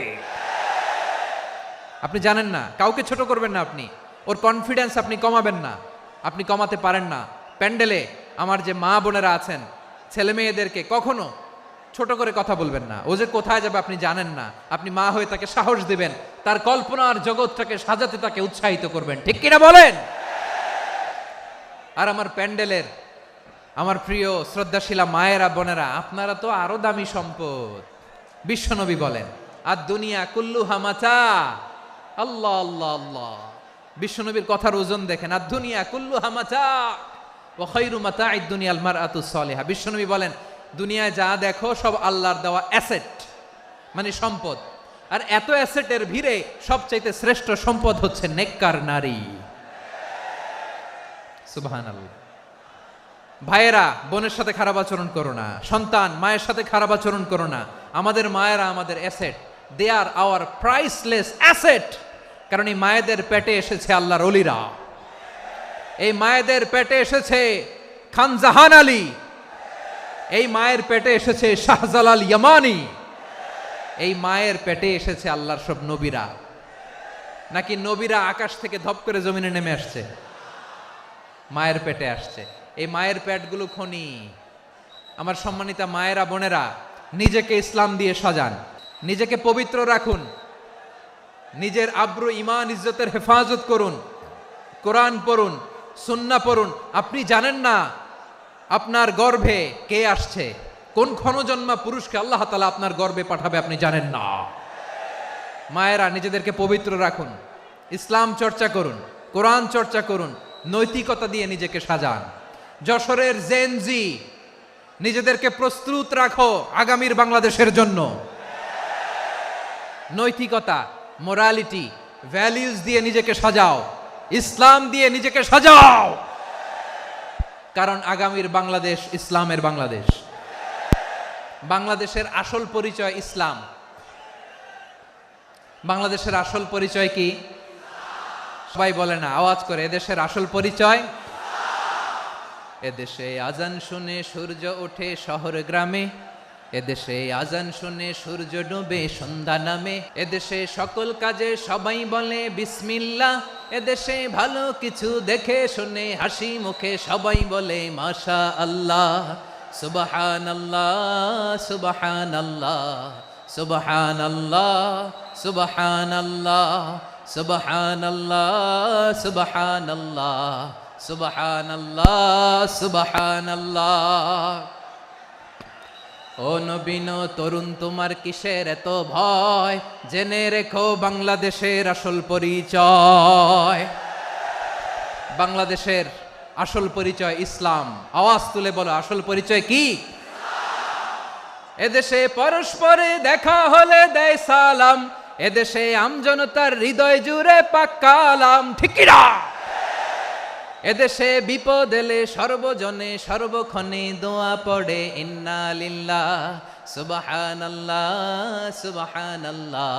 আপনি জানেন না, কাউকে ছোট করবেন না আপনি, ওর কনফিডেন্স আপনি কমাবেন না, আপনি কমাতে পারেন না। প্যান্ডেলে আমার যে মা বোনেরা আছেন, ছেলে মেয়েদেরকে কখনো ছোট করে কথা বলবেন না। ও যে কোথায় যাবে আপনি জানেন না, আপনি মা হয়ে তাকে সাহস দিবেন, তার কল্পনার জগৎটাকে সাজাতে তাকে উৎসাহিত করবেন, ঠিক কিনা বলেন? আর আমার প্যান্ডেলের আমার প্রিয় শ্রদ্ধাশীলা মায়েরা বোনেরা, আপনারা তো আরো দামি সম্পদ। বিশ্বনবী বলেন, আর দুনিয়া কুল্লুহা মাতা। আল্লাহ আল্লাহ আল্লাহ। বিশ্বনবীর কথার ওজন দেখেন, আর দুনিয়া কুল্লুহা মাতা ওয়া খায়রু মাতা'আদ দুনিয়াল মারআতুস সালিহা। বিশ্বনবী বলেন, দুনিয়ায় যা দেখো সব আল্লাহর দেওয়া অ্যাসেট, মানে সম্পদ। আর এত অ্যাসেটের ভিড়ে সবচাইতে শ্রেষ্ঠ সম্পদ হচ্ছে নেককার নারী। সুবহানাল্লাহ। ভাইয়েরা বোনের সাথে খারাপ আচরণ করো না, সন্তান মায়ের সাথে খারাপ আচরণ করো না। আমাদের মায়েরা আমাদের asset, they are our priceless asset. কারণ এই মায়েদের পেটে এসেছে আল্লাহর ওলিরা, এই মায়েদের পেটে এসেছে খান জাহান আলী, এই মায়ের পেটে এসেছে শাহজালাল ইয়ামানি, এই মায়ের পেটে এসেছে আল্লাহর সব নবীরা। নাকি নবীরা আকাশ থেকে ধপ করে জমিনে নেমে আসছে? মায়ের পেটে আসছে। এই মায়ের পেটগুলো খনি। আমার সম্মানিতা মায়েরা বোনেরা, নিজেকে ইসলাম দিয়ে সাজান, নিজেকে পবিত্র রাখুন। নিজের আব্রু ইমান ইজ্জতের হেফাজত করুন, কোরআন পড়ুন, সুন্নাহ পড়ুন। আপনি জানেন না আপনার গর্ভে কে আসছে, কোন ক্ষণজন্মা পুরুষকে আল্লাহ তাআলা আপনার গর্ভে পাঠাবে আপনি জানেন না। মায়েরা নিজেদেরকে পবিত্র রাখুন, ইসলাম চর্চা করুন, কোরআন চর্চা করুন, নৈতিকতা দিয়ে নিজেকে সাজান। যশোরের জেনজি, নিজেদেরকে প্রস্তুত রাখো আগামীর বাংলাদেশের জন্য। নৈতিকতা, মোরালিটি, ভ্যালিউজ দিয়ে নিজেকে সাজাও, ইসলাম দিয়ে নিজেকে সাজাও, কারণ আগামীর বাংলাদেশ ইসলামের বাংলাদেশ। বাংলাদেশের আসল পরিচয় ইসলাম। বাংলাদেশের আসল পরিচয় কি? সবাই বলে না, আওয়াজ করে, এদেশের আসল পরিচয়। এদেশে আজান শুনে সূর্য ওঠে শহর গ্রামে, এদেশে আজান শুনে সূর্য ডুবে সন্ধ্যা নামে, এদেশে সকল কাজে সবাই বলে বিসমিল্লাহ, এদেশে ভালো কিছু দেখে শুনে হাসি মুখে সবাই বলে মাশা আল্লাহ। সুবহানাল্লাহ, সুবহানাল্লাহ, সুবহানাল্লাহ, সুবহানাল্লাহ, সুবহানাল্লাহ, সুবহানাল্লাহ, সুবহানাল্লাহ, সুবহানাল্লাহ। ও নবীন তরুণ, তোমার কিসের এত ভয়? জেনে রেখো বাংলাদেশের আসল পরিচয়। বাংলাদেশের আসল পরিচয় ইসলাম। আওয়াজ তুলে বলো, আসল পরিচয় কি? এদেশে পরস্পরে দেখা হলে দেয় সালাম, এদেশে আমজনতার হৃদয় জুড়ে পাক্কা আলাম। ঠিক কি না? এদেশে বিপদ এলে সর্বজনে সর্বক্ষণে দোয়া পড়ে ইন্না লিল্লাহ, সুবহানাল্লাহ, সুবহানাল্লাহ,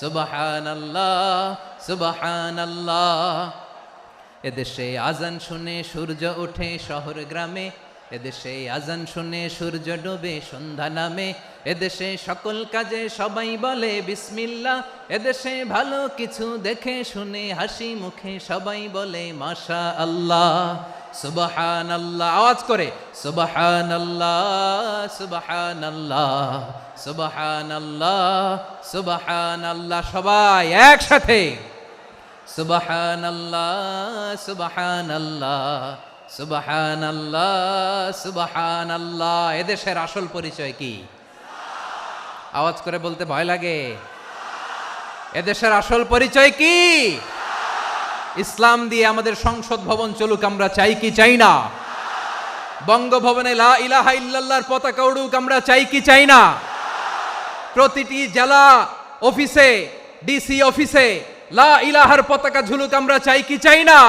সুবহানাল্লাহ, সুবহানাল্লাহ। এদেশে আজান শুনে সূর্য ওঠে শহর গ্রামে, এদেশে আজান শুনে সূর্য ডুবে সন্ধ্যা নামে, এদেশে সকল কাজে সবাই বলে বিসমিল্লাহ, এদেশে ভালো কিছু দেখে শুনে হাসি মুখে সবাই বলে মাশা আল্লাহ। সুবহানাল্লাহ, আওয়াজ করে সুবহানাল্লাহ, সুবহানাল্লাহ, সুবহানাল্লাহ, সুবহানাল্লাহ। সবাই একসাথে সুবহানাল্লাহ, সুবহানাল্লাহ, সুবহানাল্লাহ, সুবহানাল্লাহ। এদেশের আসল পরিচয় কি? আওয়াজ করে বলতে ভয় লাগে। এদেশের আসল পরিচয় কি? ইসলাম দিয়ে আমাদের সংসদ ভবন চলুক, আমরা চাই কি চাই না? বঙ্গভবনে লা ইলাহা ইল্লাল্লাহর পতাকা উড়ুক, আমরা চাই কি চাই না? প্রতিটি জেলা অফিসে, ডিসি অফিসে লা ইলাহার পতাকা ঝুলুক, আমরা চাই কি চাই না?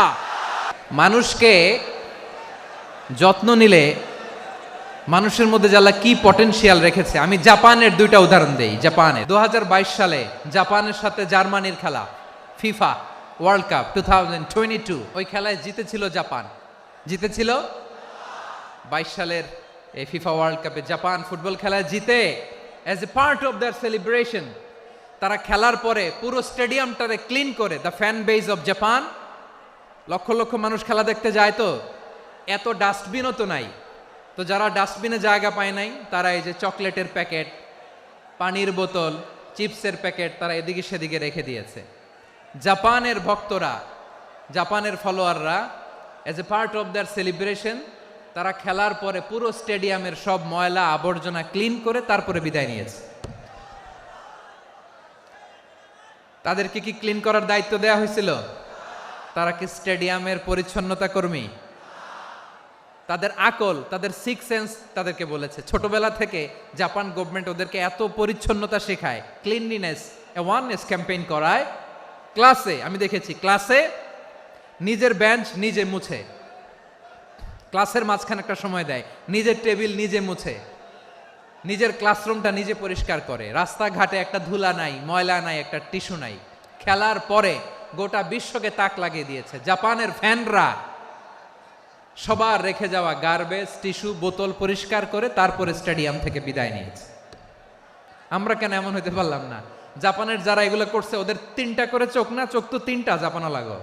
মানুষকে যত্ন নিলে মানুষের মধ্যে যারা কি পটেনশিয়াল রেখেছে। আমি জাপানের দুইটা উদাহরণ দেই। জাপানে 2022 সালে জাপানের সাথে জার্মানির খেলা, ফিফা ওয়ার্ল্ড কাপ 2022, ওই খেলায় জিতেছিল জাপান। জিতেছিল 22 সালের এই ফিফা ওয়ার্ল্ড কাপে জাপান ফুটবল খেলায় জিতে as a part of their celebration তারা খেলার পরে পুরো স্টেডিয়ামটারে ক্লিন করে, the fan base of Japan. লক্ষ লক্ষ মানুষ খেলা দেখতে যায়, তো এত ডাস্টবিনও তো নাই, তো যারা ডাস্টবিনে জায়গা পায় নাই তারা এই যে চকলেটের প্যাকেট, পানির বোতল, চিপসের প্যাকেট তারা এদিকে সেদিকে রেখে দিয়েছে। জাপানের ভক্তরা, জাপানের ফলোয়াররা as a part of their celebration তারা খেলার পরে পুরো স্টেডিয়ামের সব ময়লা আবর্জনা ক্লিন করে তারপরে বিদায় নিয়েছে। তাদেরকে কি ক্লিন করার দায়িত্ব দেওয়া হয়েছিল? তারা কি স্টেডিয়ামের পরিচ্ছন্নতা কর্মী? তাদের আকল, তাদের সিক্স সেন্স তাদেরকে বলেছে। ছোটবেলা থেকে জাপান গভর্নমেন্ট ওদেরকে এত পরিচ্ছন্নতা শেখায়, ক্লিনলিনেস অ্যাওয়ারনেস ক্যাম্পেইন করায়। ক্লাসে আমি দেখেছি, ক্লাসে নিজের বেঞ্চ নিজে মুছে, ক্লাসের মাঝখানে একটা সময় দেয়, নিজের টেবিল নিজে মুছে, নিজের ক্লাসরুমটা নিজে পরিষ্কার করে। রাস্তাঘাটে একটা ধুলা নাই, ময়লা নাই, একটা টিস্যু নাই। খেলার পরে গোটা বিশ্বকে তাক লাগিয়ে দিয়েছে। জাপানের ফ্যানরা সবার রেখে যাওয়া গার্বেজ, টিস্যু, বোতল পরিষ্কার করে তারপরে স্টেডিয়াম থেকে বিদায় নিয়েছে। আমরা কেন এমন হইতে পারলাম না? জাপানের যারা এগুলো করছে ওদের 3টা করে চোখ না? চোখ তো 3টা, জাপানো লাগো।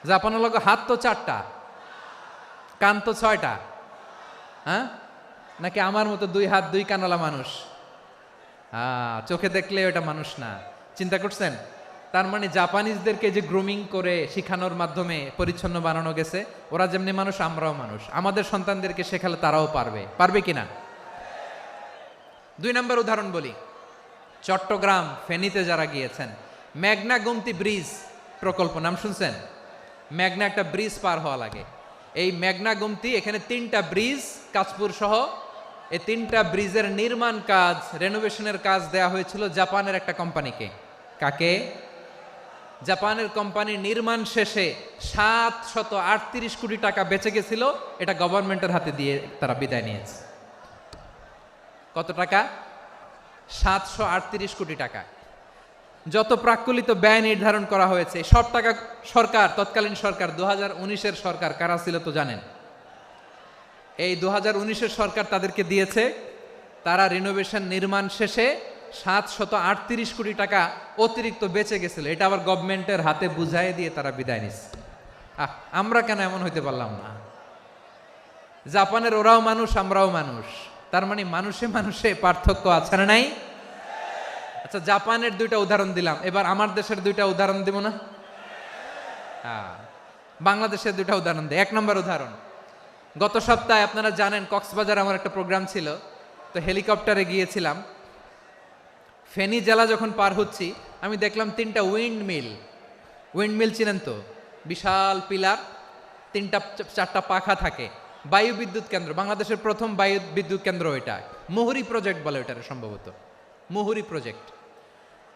জাপানো লাগো হাত তো 4টা, কান তো 6টা। হ্যাঁ, নাকি আমার মতো 2 হাত 2 কানওয়ালা মানুষ? চোখে দেখলে ওটা মানুষ না। চিন্তা করছেন? তার মানে জাপানিজদেরকে যে গ্রুমিং করে শিখানোর মাধ্যমে পরিচ্ছন্ন বানানো গেছে, ওরা যেমনি মানুষ আমরাও মানুষ, আমাদের সন্তানদেরকে শেখালে তারাও পারবে। পারবে কিনা? 2 নম্বর উদাহরণ বলি। চট্টগ্রাম ফেনীতে যারা গিয়েছেন, মেঘনা গোমতী ব্রিজ প্রকল্প নাম শুনছেন? মেঘনা একটা ব্রিজ পার হওয়া লাগে। এই মেঘনা গোমতী, এখানে 3টা ব্রিজ কাঁচপুর সহ, এই 3টা ব্রিজের নির্মাণ কাজ, রেনোভেশনের কাজ দেয়া হয়েছিল জাপানের একটা কোম্পানিকে। কাকে? জাপানের কোম্পানি নির্মাণ শেষে 738 কোটি টাকা বেঁচে গেছিল, এটা গভর্নমেন্টের হাতে দিয়ে তারা বিদায় নিয়েছে। কত টাকা? 738 কোটি টাকা। যত প্রাক্কলিত ব্যয় নির্ধারণ করা হয়েছে সব টাকা সরকার, তৎকালীন সরকার 2019-এর সরকার, কারা ছিল তো জানেন? এই 2019-এর সরকার তাদেরকে দিয়েছে। তারা রিনোভেশন নির্মাণ শেষে 738 কোটি টাকা অতিরিক্ত বেঁচে গেছিল, এটা আবার গভর্নমেন্টের হাতে বুঝাই দিয়ে তারা বিদায় নিচ্ছে। আমরা কেন এমন হইতে পারলাম না? জাপানের ওরাও মানুষ, আমরাও মানুষ, তার মানে মানুষে মানুষে পার্থক্য আছে না নাই? আচ্ছা, জাপানের 2টা উদাহরণ দিলাম, এবার আমার দেশের 2টা উদাহরণ দিব না? বাংলাদেশের 2টা উদাহরণ দিই। 1 নম্বর উদাহরণ, গত সপ্তাহে আপনারা জানেন কক্সবাজার আমার একটা প্রোগ্রাম ছিল, তো হেলিকপ্টারে গিয়েছিলাম। ফেনী জেলা যখন পার হচ্ছি, আমি দেখলাম 3টা উইন্ডমিল চিনেন তো? বিশাল পিলার, 3টা-4টা পাখা থাকে, বায়ু বিদ্যুৎ কেন্দ্র, বাংলাদেশের প্রথম বায়ু বিদ্যুৎ কেন্দ্র এটা। মুহুরী প্রজেক্ট বলে এটার, সম্ভবত মুহুরী প্রজেক্ট।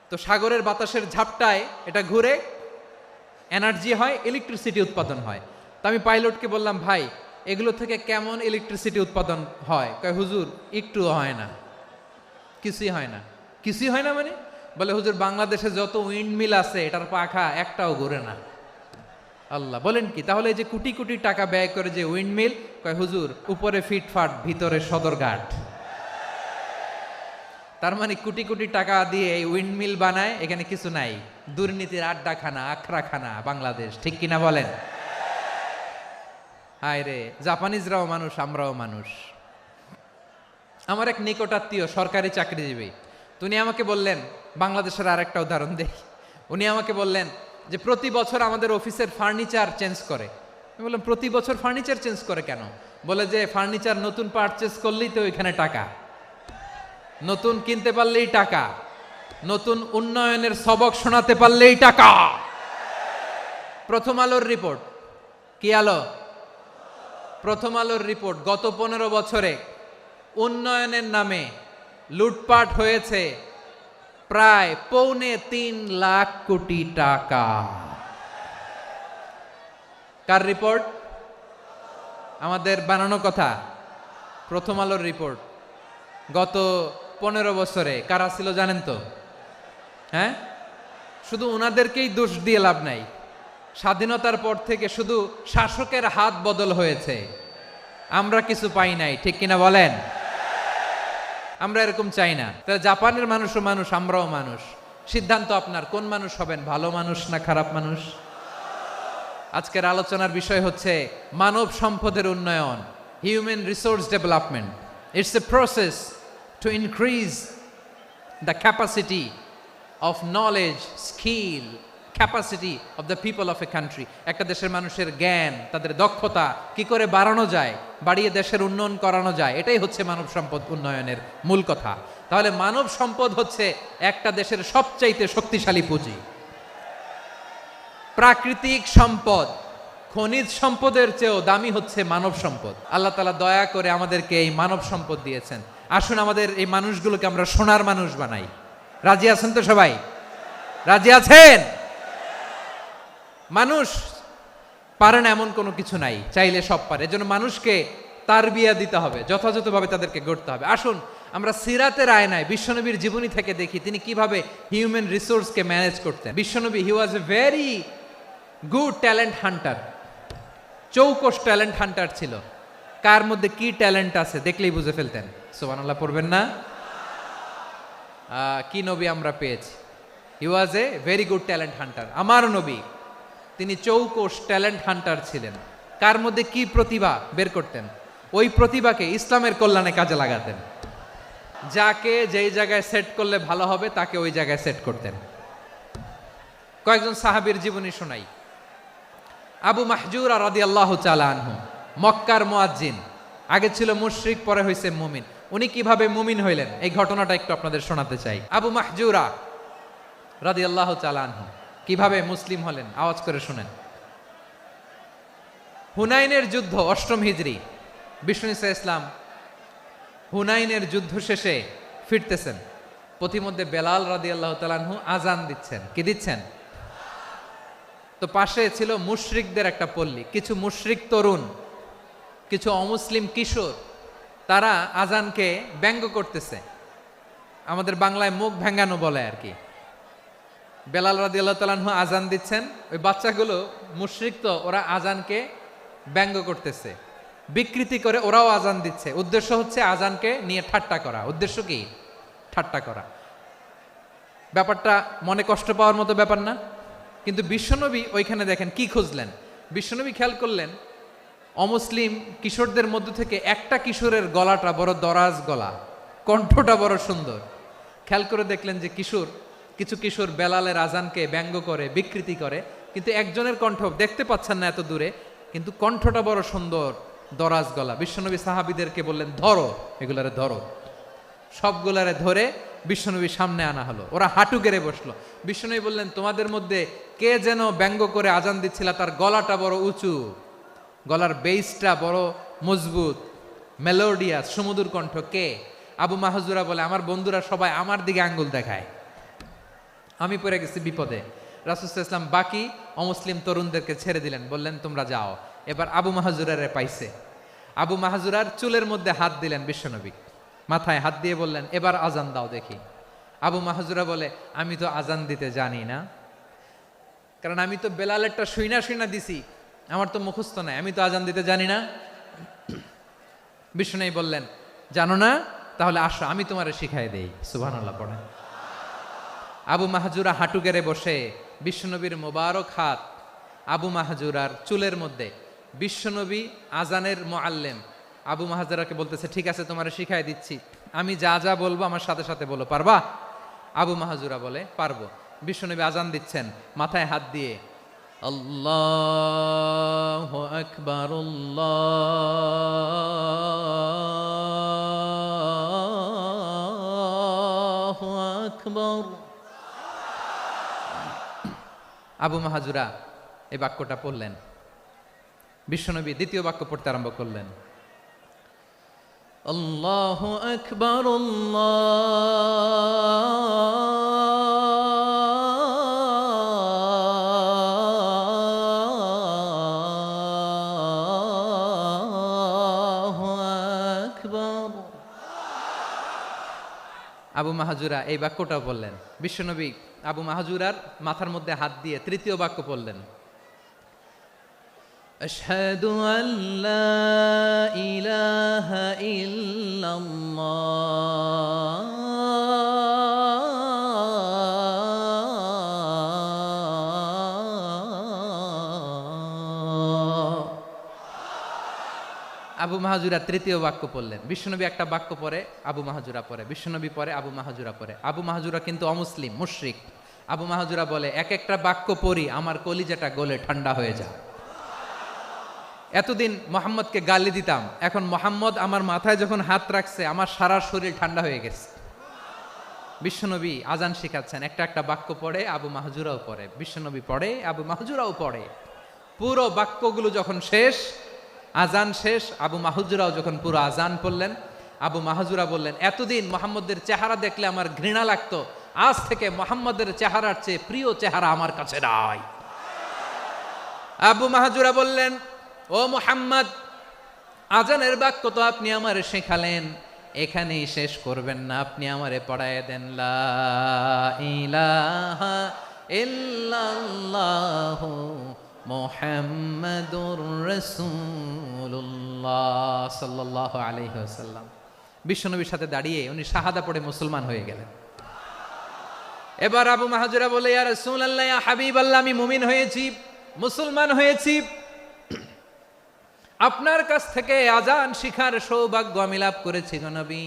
তো সাগরের বাতাসের ঝাপটায় এটা ঘুরে এনার্জি হয়, ইলেকট্রিসিটি উৎপাদন হয়। তো আমি পাইলটকে বললাম, ভাই এগুলো থেকে কেমন ইলেকট্রিসিটি উৎপাদন হয়? কয়, হুজুর একটু হয় না, কিছুই হয় না। কিছুই হয় না মানে? বলে, হুজুর বাংলাদেশে যত উইন্ডমিল আছে এটার পাখা একটাও ঘুরে না। আল্লাহ, বলেন কি? তাহলে এই যে কোটি কোটি টাকা ব্যয় করে যে উইন্ডমিল, কয় হুজুর উপরে ফিটফাট, ভিতরে সদরঘাট। তার মানে কোটি কোটি টাকা দিয়ে এই উইন্ডমিল বানায়, এখানে কিছু নাই। দুর্নীতির আড্ডাখানা, আখড়াখানা বাংলাদেশ, ঠিক কিনা বলেন? হায় রে, জাপানিজরাও মানুষ, আমরাও মানুষ। আমার এক নিকটাত্মীয় সরকারি চাকরিজীবী, উনি আমাকে বললেন, বাংলাদেশের আর একটা উদাহরণ দেই। উনি আমাকে বললেন যে প্রতি বছর আমাদের অফিসের ফার্নিচার চেঞ্জ করে। আমি বললাম, প্রতি বছর ফার্নিচার চেঞ্জ করে কেন? বলে যে ফার্নিচার নতুন পারচেজ করলেই তো ওইখানে টাকা, নতুন কিনতে পারলেই টাকা, নতুন উন্নয়নের সবক শোনাতে পারলেই টাকা। প্রথম আলোর রিপোর্ট, কি আলো? প্রথম আলোর রিপোর্ট, গত 15 বছরে উন্নয়নের নামে লুটপাট হয়েছে প্রায় 3.25 লাখ কোটি টাকা। কার রিপোর্ট? আমাদের বানানো কথা। প্রথম আলোর রিপোর্ট। গত 15 বছরে কারা ছিল জানেন তো? হ্যাঁ, শুধু ওনাদেরকেই দোষ দিয়ে লাভ নাই। স্বাধীনতার পর থেকে শুধু শাসকের হাত বদল হয়েছে, আমরা কিছু পাই নাই, ঠিক কিনা বলেন? আমরা এরকম চাই না। তাহলে জাপানের মানুষও মানুষ, আমরাও মানুষ। সিদ্ধান্ত আপনার, কোন মানুষ হবেন, ভালো মানুষ না খারাপ মানুষ? আজকের আলোচনার বিষয় হচ্ছে মানব সম্পদের উন্নয়ন, human resource development. It's a process to increase the capacity of knowledge, skill, capacity of the people of a country. একটা দেশের মানুষের জ্ঞান, তাদের দক্ষতা কি করে বাড়ানো যায়, বাড়িয়ে দেশের উন্নয়ন করানো যায়, এটাই হচ্ছে মানব সম্পদ উন্নয়নের মূল কথা। তাহলে মানব সম্পদ হচ্ছে একটা দেশের সবচাইতে শক্তিশালী পুঁজি। প্রাকৃতিক সম্পদ, খনিজ সম্পদের চেয়েও দামি হচ্ছে মানব সম্পদ। আল্লাহ তাআলা দয়া করে আমাদেরকে এই মানব সম্পদ দিয়েছেন। আসুন আমাদের এই মানুষগুলোকে আমরা সোনার মানুষ বানাই। রাজি আছেন তো সবাই? রাজি আছেন? মানুষ পারে না এমন কোনো কিছু নাই, চাইলে সব পারে। এজন্য মানুষকে তারবিয়া দিতে হবে, যথাযথভাবে তাদেরকে গড়তে হবে। আসুন আমরা সিরাতের আয়নায় বিশ্বনবীর জীবনী থেকে দেখি তিনি কিভাবে হিউম্যান রিসোর্সকে ম্যানেজ করতেন। বিশ্বনবী, he was a very good talent hunter, চৌকস ট্যালেন্ট হান্টার ছিল। কার মধ্যে কি ট্যালেন্ট আছে দেখলেই বুঝে ফেলতেন। সুবহানাল্লাহ পড়বেন না? কি নবী আমরা পেয়েছি! He was a very good talent hunter. আমার নবী তিনি চৌকস ট্যালেন্ট হান্টার ছিলেন। কার মধ্যে কি প্রতিভা বের করতেন, ওই প্রতিভাকে ইসলামের কল্যাণে কাজে লাগাতেন। যাকে যেই জায়গায় সেট করলে ভালো হবে তাকে ওই জায়গায় সেট করতেন। কয়েকজন সাহাবীর জীবনী শোনাই। আবু মাহজুরা রাদিয়াল্লাহু তাআলা আনহু, মক্কার মুয়াজ্জিন, আগে ছিল মুশরিক, পরে হইছে মুমিন। উনি কিভাবে মুমিন হইলেন এই ঘটনাটা একটু আপনাদের শোনাতে চাই। আবু মাহজুরা রাদিয়াল্লাহু তাআলা আনহু কিভাবে মুসলিম হলেন, আওয়াজ করে শুনেন। হুনাইনের যুদ্ধ, 8ম হিজরি, বিষ্ণু ঈসা ইসলাম হুনাইনের যুদ্ধ শেষে ফিরতেছেন। পথিমধ্যে বেলাল রাদিয়াল্লাহু তাআলা আনহু আজান দিচ্ছেন। কি দিচ্ছেন? তো পাশে ছিল মুশরিকদের একটা পল্লী, কিছু মুশরিক তরুণ, কিছু অমুসলিম কিশোর, তারা আজানকে ব্যঙ্গ করতেছে। আমাদের বাংলায় মুখ ভেঙ্গানো বলে আর কি। বেলাল রাদিয়াল্লাহু তাআলা আনহু আজান দিচ্ছেন, ওই বাচ্চাগুলো মুশরিক, তো ওরা আজানকে ব্যঙ্গ করতেছে, বিকৃতি করে ওরাও আজান দিচ্ছে। উদ্দেশ্য হচ্ছে আজানকে নিয়ে ঠাট্টা করা। উদ্দেশ্য কি? ঠাট্টা করা। ব্যাপারটা মনে কষ্ট পাওয়ার মতো ব্যাপার না? কিন্তু বিশ্বনবী ওইখানে দেখেন কি খুঁজলেন। বিশ্বনবী খেয়াল করলেন অমুসলিম কিশোরদের মধ্য থেকে একটা কিশোরের গলাটা বড় দরাজ গলা, কণ্ঠটা বড় সুন্দর। খেয়াল করে দেখলেন যে কিছু কিশোর বেলালের আজানকে ব্যঙ্গ করে, বিকৃতি করে, কিন্তু একজনের কণ্ঠ দেখতে পাচ্ছেন না এত দূরে, কিন্তু কণ্ঠটা বড় সুন্দর, দরাজ গলা। বিশ্বনবী সাহাবীদেরকে বললেন, ধরো এগুলারে, ধরো। সবগুলারে ধরে বিশ্বনবীর সামনে আনা হলো। ওরা হাঁটু গেড়ে বসলো। বিশ্বনবী বললেন, তোমাদের মধ্যে কে যেন ব্যঙ্গ করে আজান দিচ্ছিল, তার গলাটা বড় উঁচু, গলার বেসটা বড় মজবুত, মেলোডিয়াস, সুমধুর কণ্ঠ। কে? আবু মাহজুরা বলে, আমার বন্ধুরা সবাই আমার দিকে আঙ্গুল দেখায়, আমি পড়ে গেছি বিপদে। রাসূল সাল্লাল্লাহু আলাইহি ওয়াসাল্লাম বাকি অমুসলিম তরুণদেরকে ছেড়ে দিলেন, বললেন তোমরা যাও। এবার আবু মাহজুরারে পাইছে। আবু মাহজুরার চুলের মধ্যে হাত দিলেন বিশ্বনবী, মাথায় হাত দিয়ে বললেন, এবার আজান দাও দেখি। আবু মাহজুরা বলে, আমি তো আজান দিতে জানি না, কারণ আমি তো বেলালেরটা শুইনা দিছি, আমার তো মুখস্থ নাই, আমি তো আজান দিতে জানি না। বিষ্ণু বললেন, জানো না? তাহলে আসো, আমি তোমারে শিখাই দেই। সুবহানাল্লাহ পড়েন। আবু মাহজুরা হাঁটু গেড়ে বসে, বিশ্বনবীর মোবারক হাত আবু মাহজুরার চুলের মধ্যে। বিশ্বনবী আজানের মুআল্লিম আবু মাহজুরাকে বলতেছে, ঠিক আছে তোমারে শিখাই দিচ্ছি, আমি যা যা বলবো আমার সাথে সাথে বলো, পারবা? আবু মাহজুরা বলে, পারবো। বিশ্বনবী আজান দিচ্ছেন মাথায় হাত দিয়ে, আল্লাহু আকবার, আল্লাহু আকবার। আবু মাহজুরা এই বাক্যটা পড়লেন। বিশ্বনবী দ্বিতীয় বাক্য পড়তে আরম্ভ করলেন, আল্লাহু আকবার, আল্লাহু আকবার। আবু মাহজুরা এই বাক্যটাও বললেন। বিশ্বনবী আবু মাহজুরার মাথার মধ্যে হাত দিয়ে তৃতীয় বাক্য পড়লেন, আশহাদু আল্লা ইলাহা ইল্লাল্লাহ। আবু মাহজুরা তৃতীয় বাক্য পড়লেন। বিশ্বনবী একটা বাক্য পরে আবু মাহজুরা পরে, বিশ্বনবী পরে আবু মাহজুরা পরে। আবু মাহজুরা কিন্তু অমুসলিম, মুশরিক। আবু মাহজুরা বলে, এক একটা বাক্য পড়ি আমার কলিজাটা গলে ঠান্ডা হয়ে যায়। এতদিন মোহাম্মদকে গালি দিতাম, এখন মোহাম্মদ আমার মাথায় যখন হাত রাখছে আমার সারা শরীর ঠান্ডা হয়ে গেছে। বিশ্বনবী আজান শিখাচ্ছেন, একটা একটা বাক্য পড়ে আবু মাহজুরাও পড়ে, বিশ্বনবী পড়ে, আবু মাহজুরাও পড়ে। পুরো বাক্যগুলো যখন শেষ, আজান শেষ, আবু মাহজুরাও যখন পুরো আজান পড়লেন, আবু মাহজুরা বললেন, এতদিন মোহাম্মদের চেহারা দেখলে আমার ঘৃণা লাগতো, আজ থেকে মোহাম্মদের চেহারার চেয়ে প্রিয় চেহারা আমার কাছে নাই। আবু মাহজুরা বললেন, ও মুহাম্মদ, আজানের বাক্য তো আপনি আমারে শেখালেন, এখানেই শেষ করবেন না, আপনি আমারে পড়ায় দেন, লা ইলাহা ইল্লাল্লাহু মুহাম্মাদুর রাসূলুল্লাহ সাল্লাল্লাহু আলাইহি ওয়াসাল্লাম। বিশ্বনবীর সাথে দাঁড়িয়ে উনি শাহাদা পড়ে মুসলমান হয়ে গেলেন। এবার আবু মাহজুরা বলে, ইয়া রাসূলুল্লাহ, ইয়া হাবিবাল্লাহ, আমি মুমিন হয়েছি, মুসলমান হয়েছি, আপনার কাছ থেকে আজান শিখার সৌভাগ্য আমি লাভ করেছি গো নবী।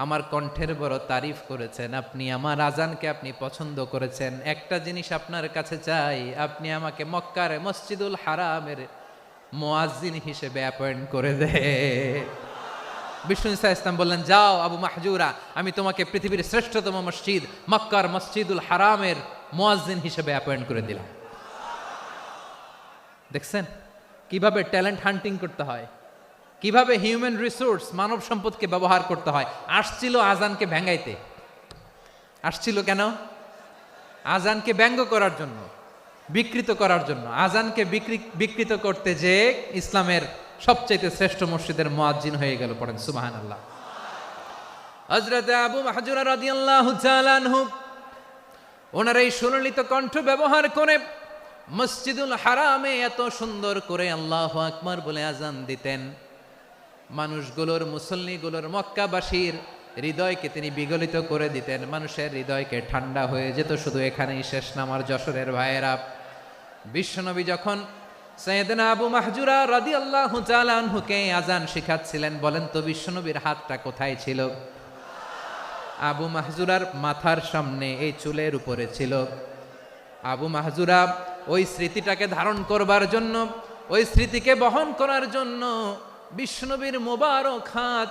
আমার কণ্ঠের বড় তারিফ করেছেন, আপনি আমার আজানকে আপনি পছন্দ করেছেন। একটা জিনিস আপনার কাছে চাই, আপনি আমাকে মক্কার মসজিদুল হারামের মুয়াজ্জিন হিসেবে অ্যাপয়েন্ট করে দে। বিষ্ণু ইসা ইসলাম বললেন, যাও আবু মাহজুরা, আমি তোমাকে পৃথিবীর শ্রেষ্ঠতম মসজিদ মক্কার মসজিদুল হারামের মুয়াজ্জিন হিসেবে অ্যাপয়েন্ট করে দিলাম। দেখছেন কিভাবে ট্যালেন্ট হান্টিং করতে হয়, কিভাবে হিউম্যান রিসোর্স মানব সম্পদকে ব্যবহার করতে হয়। আসছিল আজানকে ভেঙ্গাইতে, আসছিল কেন? আজানকে ব্যঙ্গ করার জন্য, বিকৃত করার জন্য। আজানকে বিকৃত করতে যে ইসলামের সবচেয়ে শ্রেষ্ঠ মসজিদের মুয়াজ্জিন হয়ে গেল। পড়েন সুবহানাল্লাহ। হযরত আবু মাহজুরা রাদিয়াল্লাহু তাআলা আনহু ওনার এই সুললিত কণ্ঠ ব্যবহার করে মসজিদুল হারামে এত সুন্দর করে আল্লাহু আকবার বলে আজান দিতেন, মানুষগুলোর, মুসল্লিগুলোর, মক্কাবাসীর হৃদয়কে তিনি বিগলিত করে দিতেন। মানুষের হৃদয়কে ঠান্ডা হয়ে যেত। শুধু এখানেই শেষ না আমার যশোরের ভাইয়েরা। বিশ্বনবী যখন সাইয়েদনা আবু মাহজুরা রাদিয়াল্লাহু তাআলা আনহুকে আজান শিখাচ্ছিলেন, বলেন তো বিশ্বনবীর হাতটা কোথায় ছিল? আবু মাহজুরার মাথার সামনে, এই চুলের উপরে ছিল। আবু মাহজুরা ওই স্মৃতিটাকে ধারণ করবার জন্য, ওই স্মৃতিকে বহন করার জন্য বিশ্বনবীর মোবারক হাত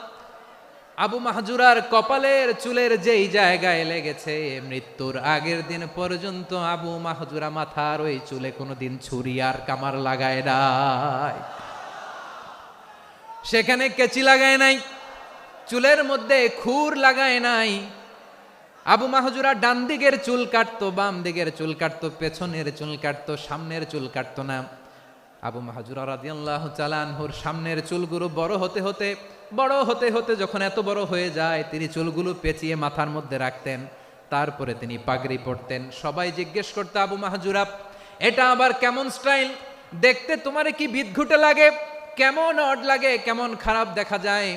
আবু মাহজুরার কপালের চুলের যেই জায়গায় লেগেছে, মৃত্যুর আগের দিন পর্যন্ত আবু মাহজুরা মাথার ওই চুলে কোনোদিন ছুরি আর কামার লাগায় নাই, সেখানে কেচি লাগায় নাই, চুলের মধ্যে খুর লাগায় নাই। আবু মাহজুরা ডান দিকের চুল কাটতো, বাম দিকের চুল কাটতো, পেছনের চুল কাটতো, সামনের চুল কাটতো না। আবু মাহজুরা রাদিয়াল্লাহু তাআলা আনহুর সামনের চুলগুলো বড় হতে হতে যখন এত বড় হয়ে যায়, তিনি চুলগুলো পেঁচিয়ে মাথার মধ্যে রাখতেন। তারপরে তিনি পাগড়ি পরতেন। সবাই জিজ্ঞেস করতো, আবু মাহজুরা এটা আবার কেমন স্টাইল? দেখতে তোমারে কি বিদঘুটে লাগে? কেমন অড লাগে? কেমন খারাপ দেখা যায়?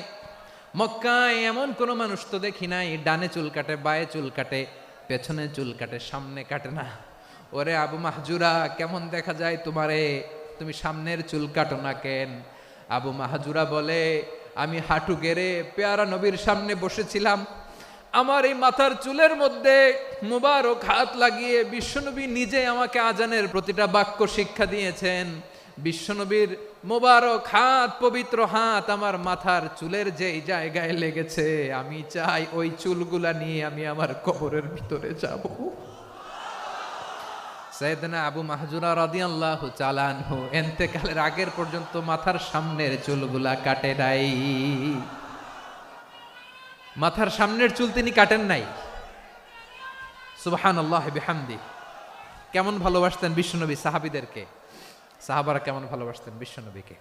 মক্কায় এমন কোনো মানুষ তো দেখি নাই, ডানে চুল কাটে, বায়ে চুল কাটে, পেছনে চুল কাটে, সামনে কাটে না। ওরে আবু মাহজুরা, কেমন দেখা যায় তোমারে? তুমি সামনের চুল কাটো না কেন? আবু মাহজুরা বলে, আমি হাঁটু গেড়ে পেয়ারা নবীর সামনে বসেছিলাম, আমার এই মাথার চুলের মধ্যে মুবারক হাত লাগিয়ে বিশ্বনবী নিজে আমাকে আজানের প্রতিটা বাক্য শিক্ষা দিয়েছেন। বিশ্বনবীর মোবারক হাত, পবিত্র হাত আমার মাথার চুলের যেই জায়গায় লেগেছে, আমি চাই ওই চুলগুলা নিয়ে আমি আমার কবরের ভিতরে যাব। সাইয়েদনা আবু মাহজুরা রাদিয়াল্লাহু তাআলা আনহু ইন্তেকালের আগের পর্যন্ত মাথার সামনের চুলগুলা কাটে নাই। মাথার সামনের চুল তিনি কাটেন নাই। সুবহানাল্লাহি বিহামদি। কেমন ভালোবাসতেন বিশ্বনবী সাহাবীদেরকে, সাহাবারা কেমন ভালোবাসতেন বিশ্বনবীকে।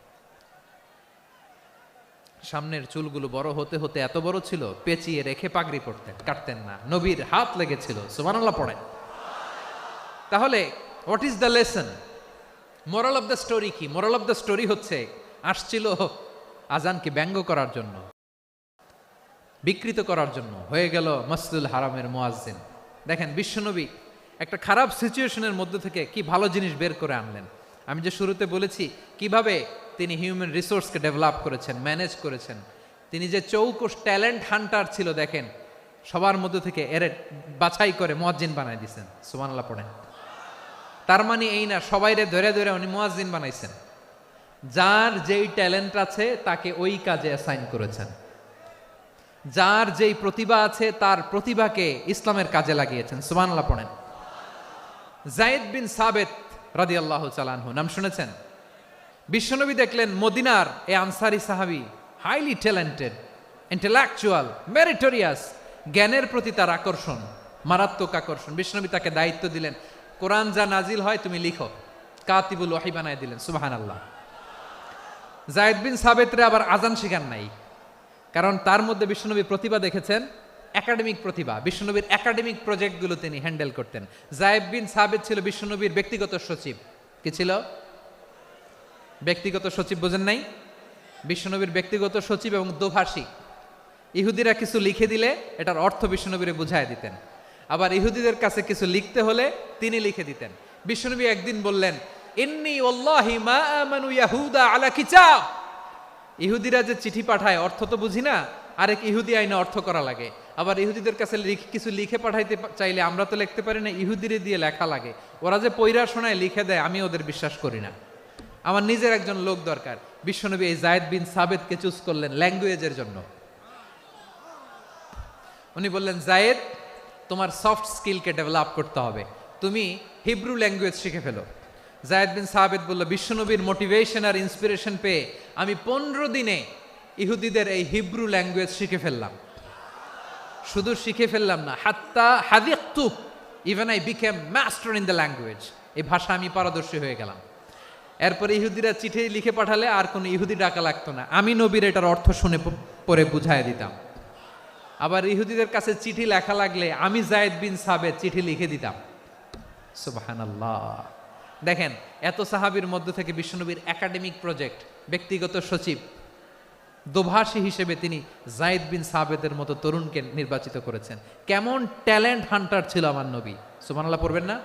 সামনের চুলগুলো বড় হতে হতে এত বড় ছিল, পেঁচিয়ে রেখে পাগড়ি পরতেন, কাটতেন না। নবীর হাত লেগেছিল। সুবহানাল্লাহ পড়েন। তাহলে what is the lesson? Moral of the story কি? মোরাল অফ দ্য স্টোরি হচ্ছে, আসছিল আজানকে ব্যঙ্গ করার জন্য, বিকৃত করার জন্য, হয়ে গেল মসজিদুল হারামের মুয়াজ্জিন। দেখেন বিশ্বনবী একটা খারাপ সিচুয়েশনের মধ্যে থেকে কি ভালো জিনিস বের করে আনলেন। আমি যে শুরুতে বলেছি কিভাবে তিনি হিউম্যান রিসোর্সকে ডেভেলপ করেছেন, ম্যানেজ করেছেন। তিনি যে চৌকস ট্যালেন্ট হান্টার ছিল, দেখেন সবার মধ্যে থেকে এর বাছাই করে মুয়াজ্জিন বানাই দিয়েছেন। সুবহানাল্লাহ পড়েন। তার মানে এই না সবাইরে ধরে ধরে উনি মুয়াজ্জিন বানাইছেন। যার যেই ট্যালেন্ট আছে তাকে ওই কাজে অ্যাসাইন করেছেন। যার যেই প্রতিভা আছে তার প্রতিভাকে ইসলামের কাজে লাগিয়েছেন। সুবহানাল্লাহ পড়েন। যায়েদ বিন সাবিত রাদিয়াল্লাহু তাআলা আনহু নাম শুনেছেন? বিশ্বনবী দেখলেন মদিনার এই আনসারী সাহাবী হাইলি ট্যালেন্টেড, ইন্টেলেকচুয়াল, মেরিটোরিয়াস, জ্ঞানের প্রতি তার আকর্ষণ, মারাত্মক আকর্ষণ। বিশ্বনবী তাকে দায়িত্ব দিলেন, কোরআন যা নাজিল হয় তুমি লিখো, কাতিবুল ওয়াহি বানায় দিলেন। সুবহানাল্লাহ। যায়েদ বিন সাবিতরে আবার আজান শিখান নাই, কারণ তার মধ্যে বিশ্বনবী প্রতিভা দেখেছেন, একাডেমিক প্রতিভা। বিশ্বনবীর একাডেমিক প্রজেক্টগুলো তিনি হ্যান্ডেল করতেন। যায়েদ বিন সাবিত ছিল বিশ্বনবীর ব্যক্তিগত সচিব। কি ছিল? ব্যক্তিগত সচিব। বোঝেন নাই? বিশ্বনবীর ব্যক্তিগত সচিব এবং দোভাষী। ইহুদিরা কিছু লিখে দিলে এটার অর্থ বিশ্বনবীরে বুঝায় দিতেন। আবার ইহুদিদের কাছে কিছু লিখতে হলে তিনি লিখে দিতেন। বিশ্বনবী একদিন বললেন, ইন্নী ওয়াল্লাহি মা আমানু ইয়াহুদা আলা কিতাব। ইহুদিরা যে চিঠি পাঠায় অর্থ তো বুঝি না, আরেক ইহুদি আইনে অর্থ করা লাগে, আবার ইহুদিদের কাছে কিছু লিখে পাঠাইতে চাইলে আমরা তো লিখতে পারি না, ইহুদিরে দিয়ে লেখা লাগে। ওরা যে পইরা শোনায় লিখে দেয়, আমি ওদের বিশ্বাস করি না। আমার নিজের একজন লোক দরকার। বিশ্বনবী এই যায়েদ বিন সাবেতকে চুজ করলেন ল্যাঙ্গুয়েজের জন্য। উনি বললেন, যায়েদ, তোমার সফট স্কিলকে ডেভেলপ করতে হবে, তুমি হিব্রু ল্যাঙ্গুয়েজ শিখে ফেলো। যায়েদ বিন সাবেত বলল, বিশ্বনবীর মোটিভেশন আর ইন্সপিরেশন পেয়ে আমি 15 দিনে ইহুদিদের এই হিব্রু ল্যাঙ্গুয়েজ শিখে ফেললাম। শুধু শিখে ফেললাম না, হাত্তা হাদিকতু, even I became master in the language, এই ভাষা আমি পারদর্শী হয়ে গেলাম। এরপরে ইহুদিরা চিঠি লিখে পাঠালে আর কোনো ইহুদি ডাকা লাগতো না, আমি নবীর এটার অর্থ শুনে পরে বুঝাই দিতাম। আবার ইহুদিদের কাছে চিঠি লেখা লাগলে আমি যায়েদ বিন সাবেত চিঠি লিখে দিতাম। সুবহানাল্লাহ। দেখেন, এত সাহাবীর মধ্য থেকে বিশ্বনবীর একাডেমিক প্রজেক্ট, ব্যক্তিগত সচিব, দোভাষী হিসেবে তিনি যায়েদ বিন সাবেতের মতো তরুণকে নির্বাচিত করেছেন। কেমন ট্যালেন্ট হান্টার ছিল আমার নবী! সুবহানাল্লাহ পড়বেন না?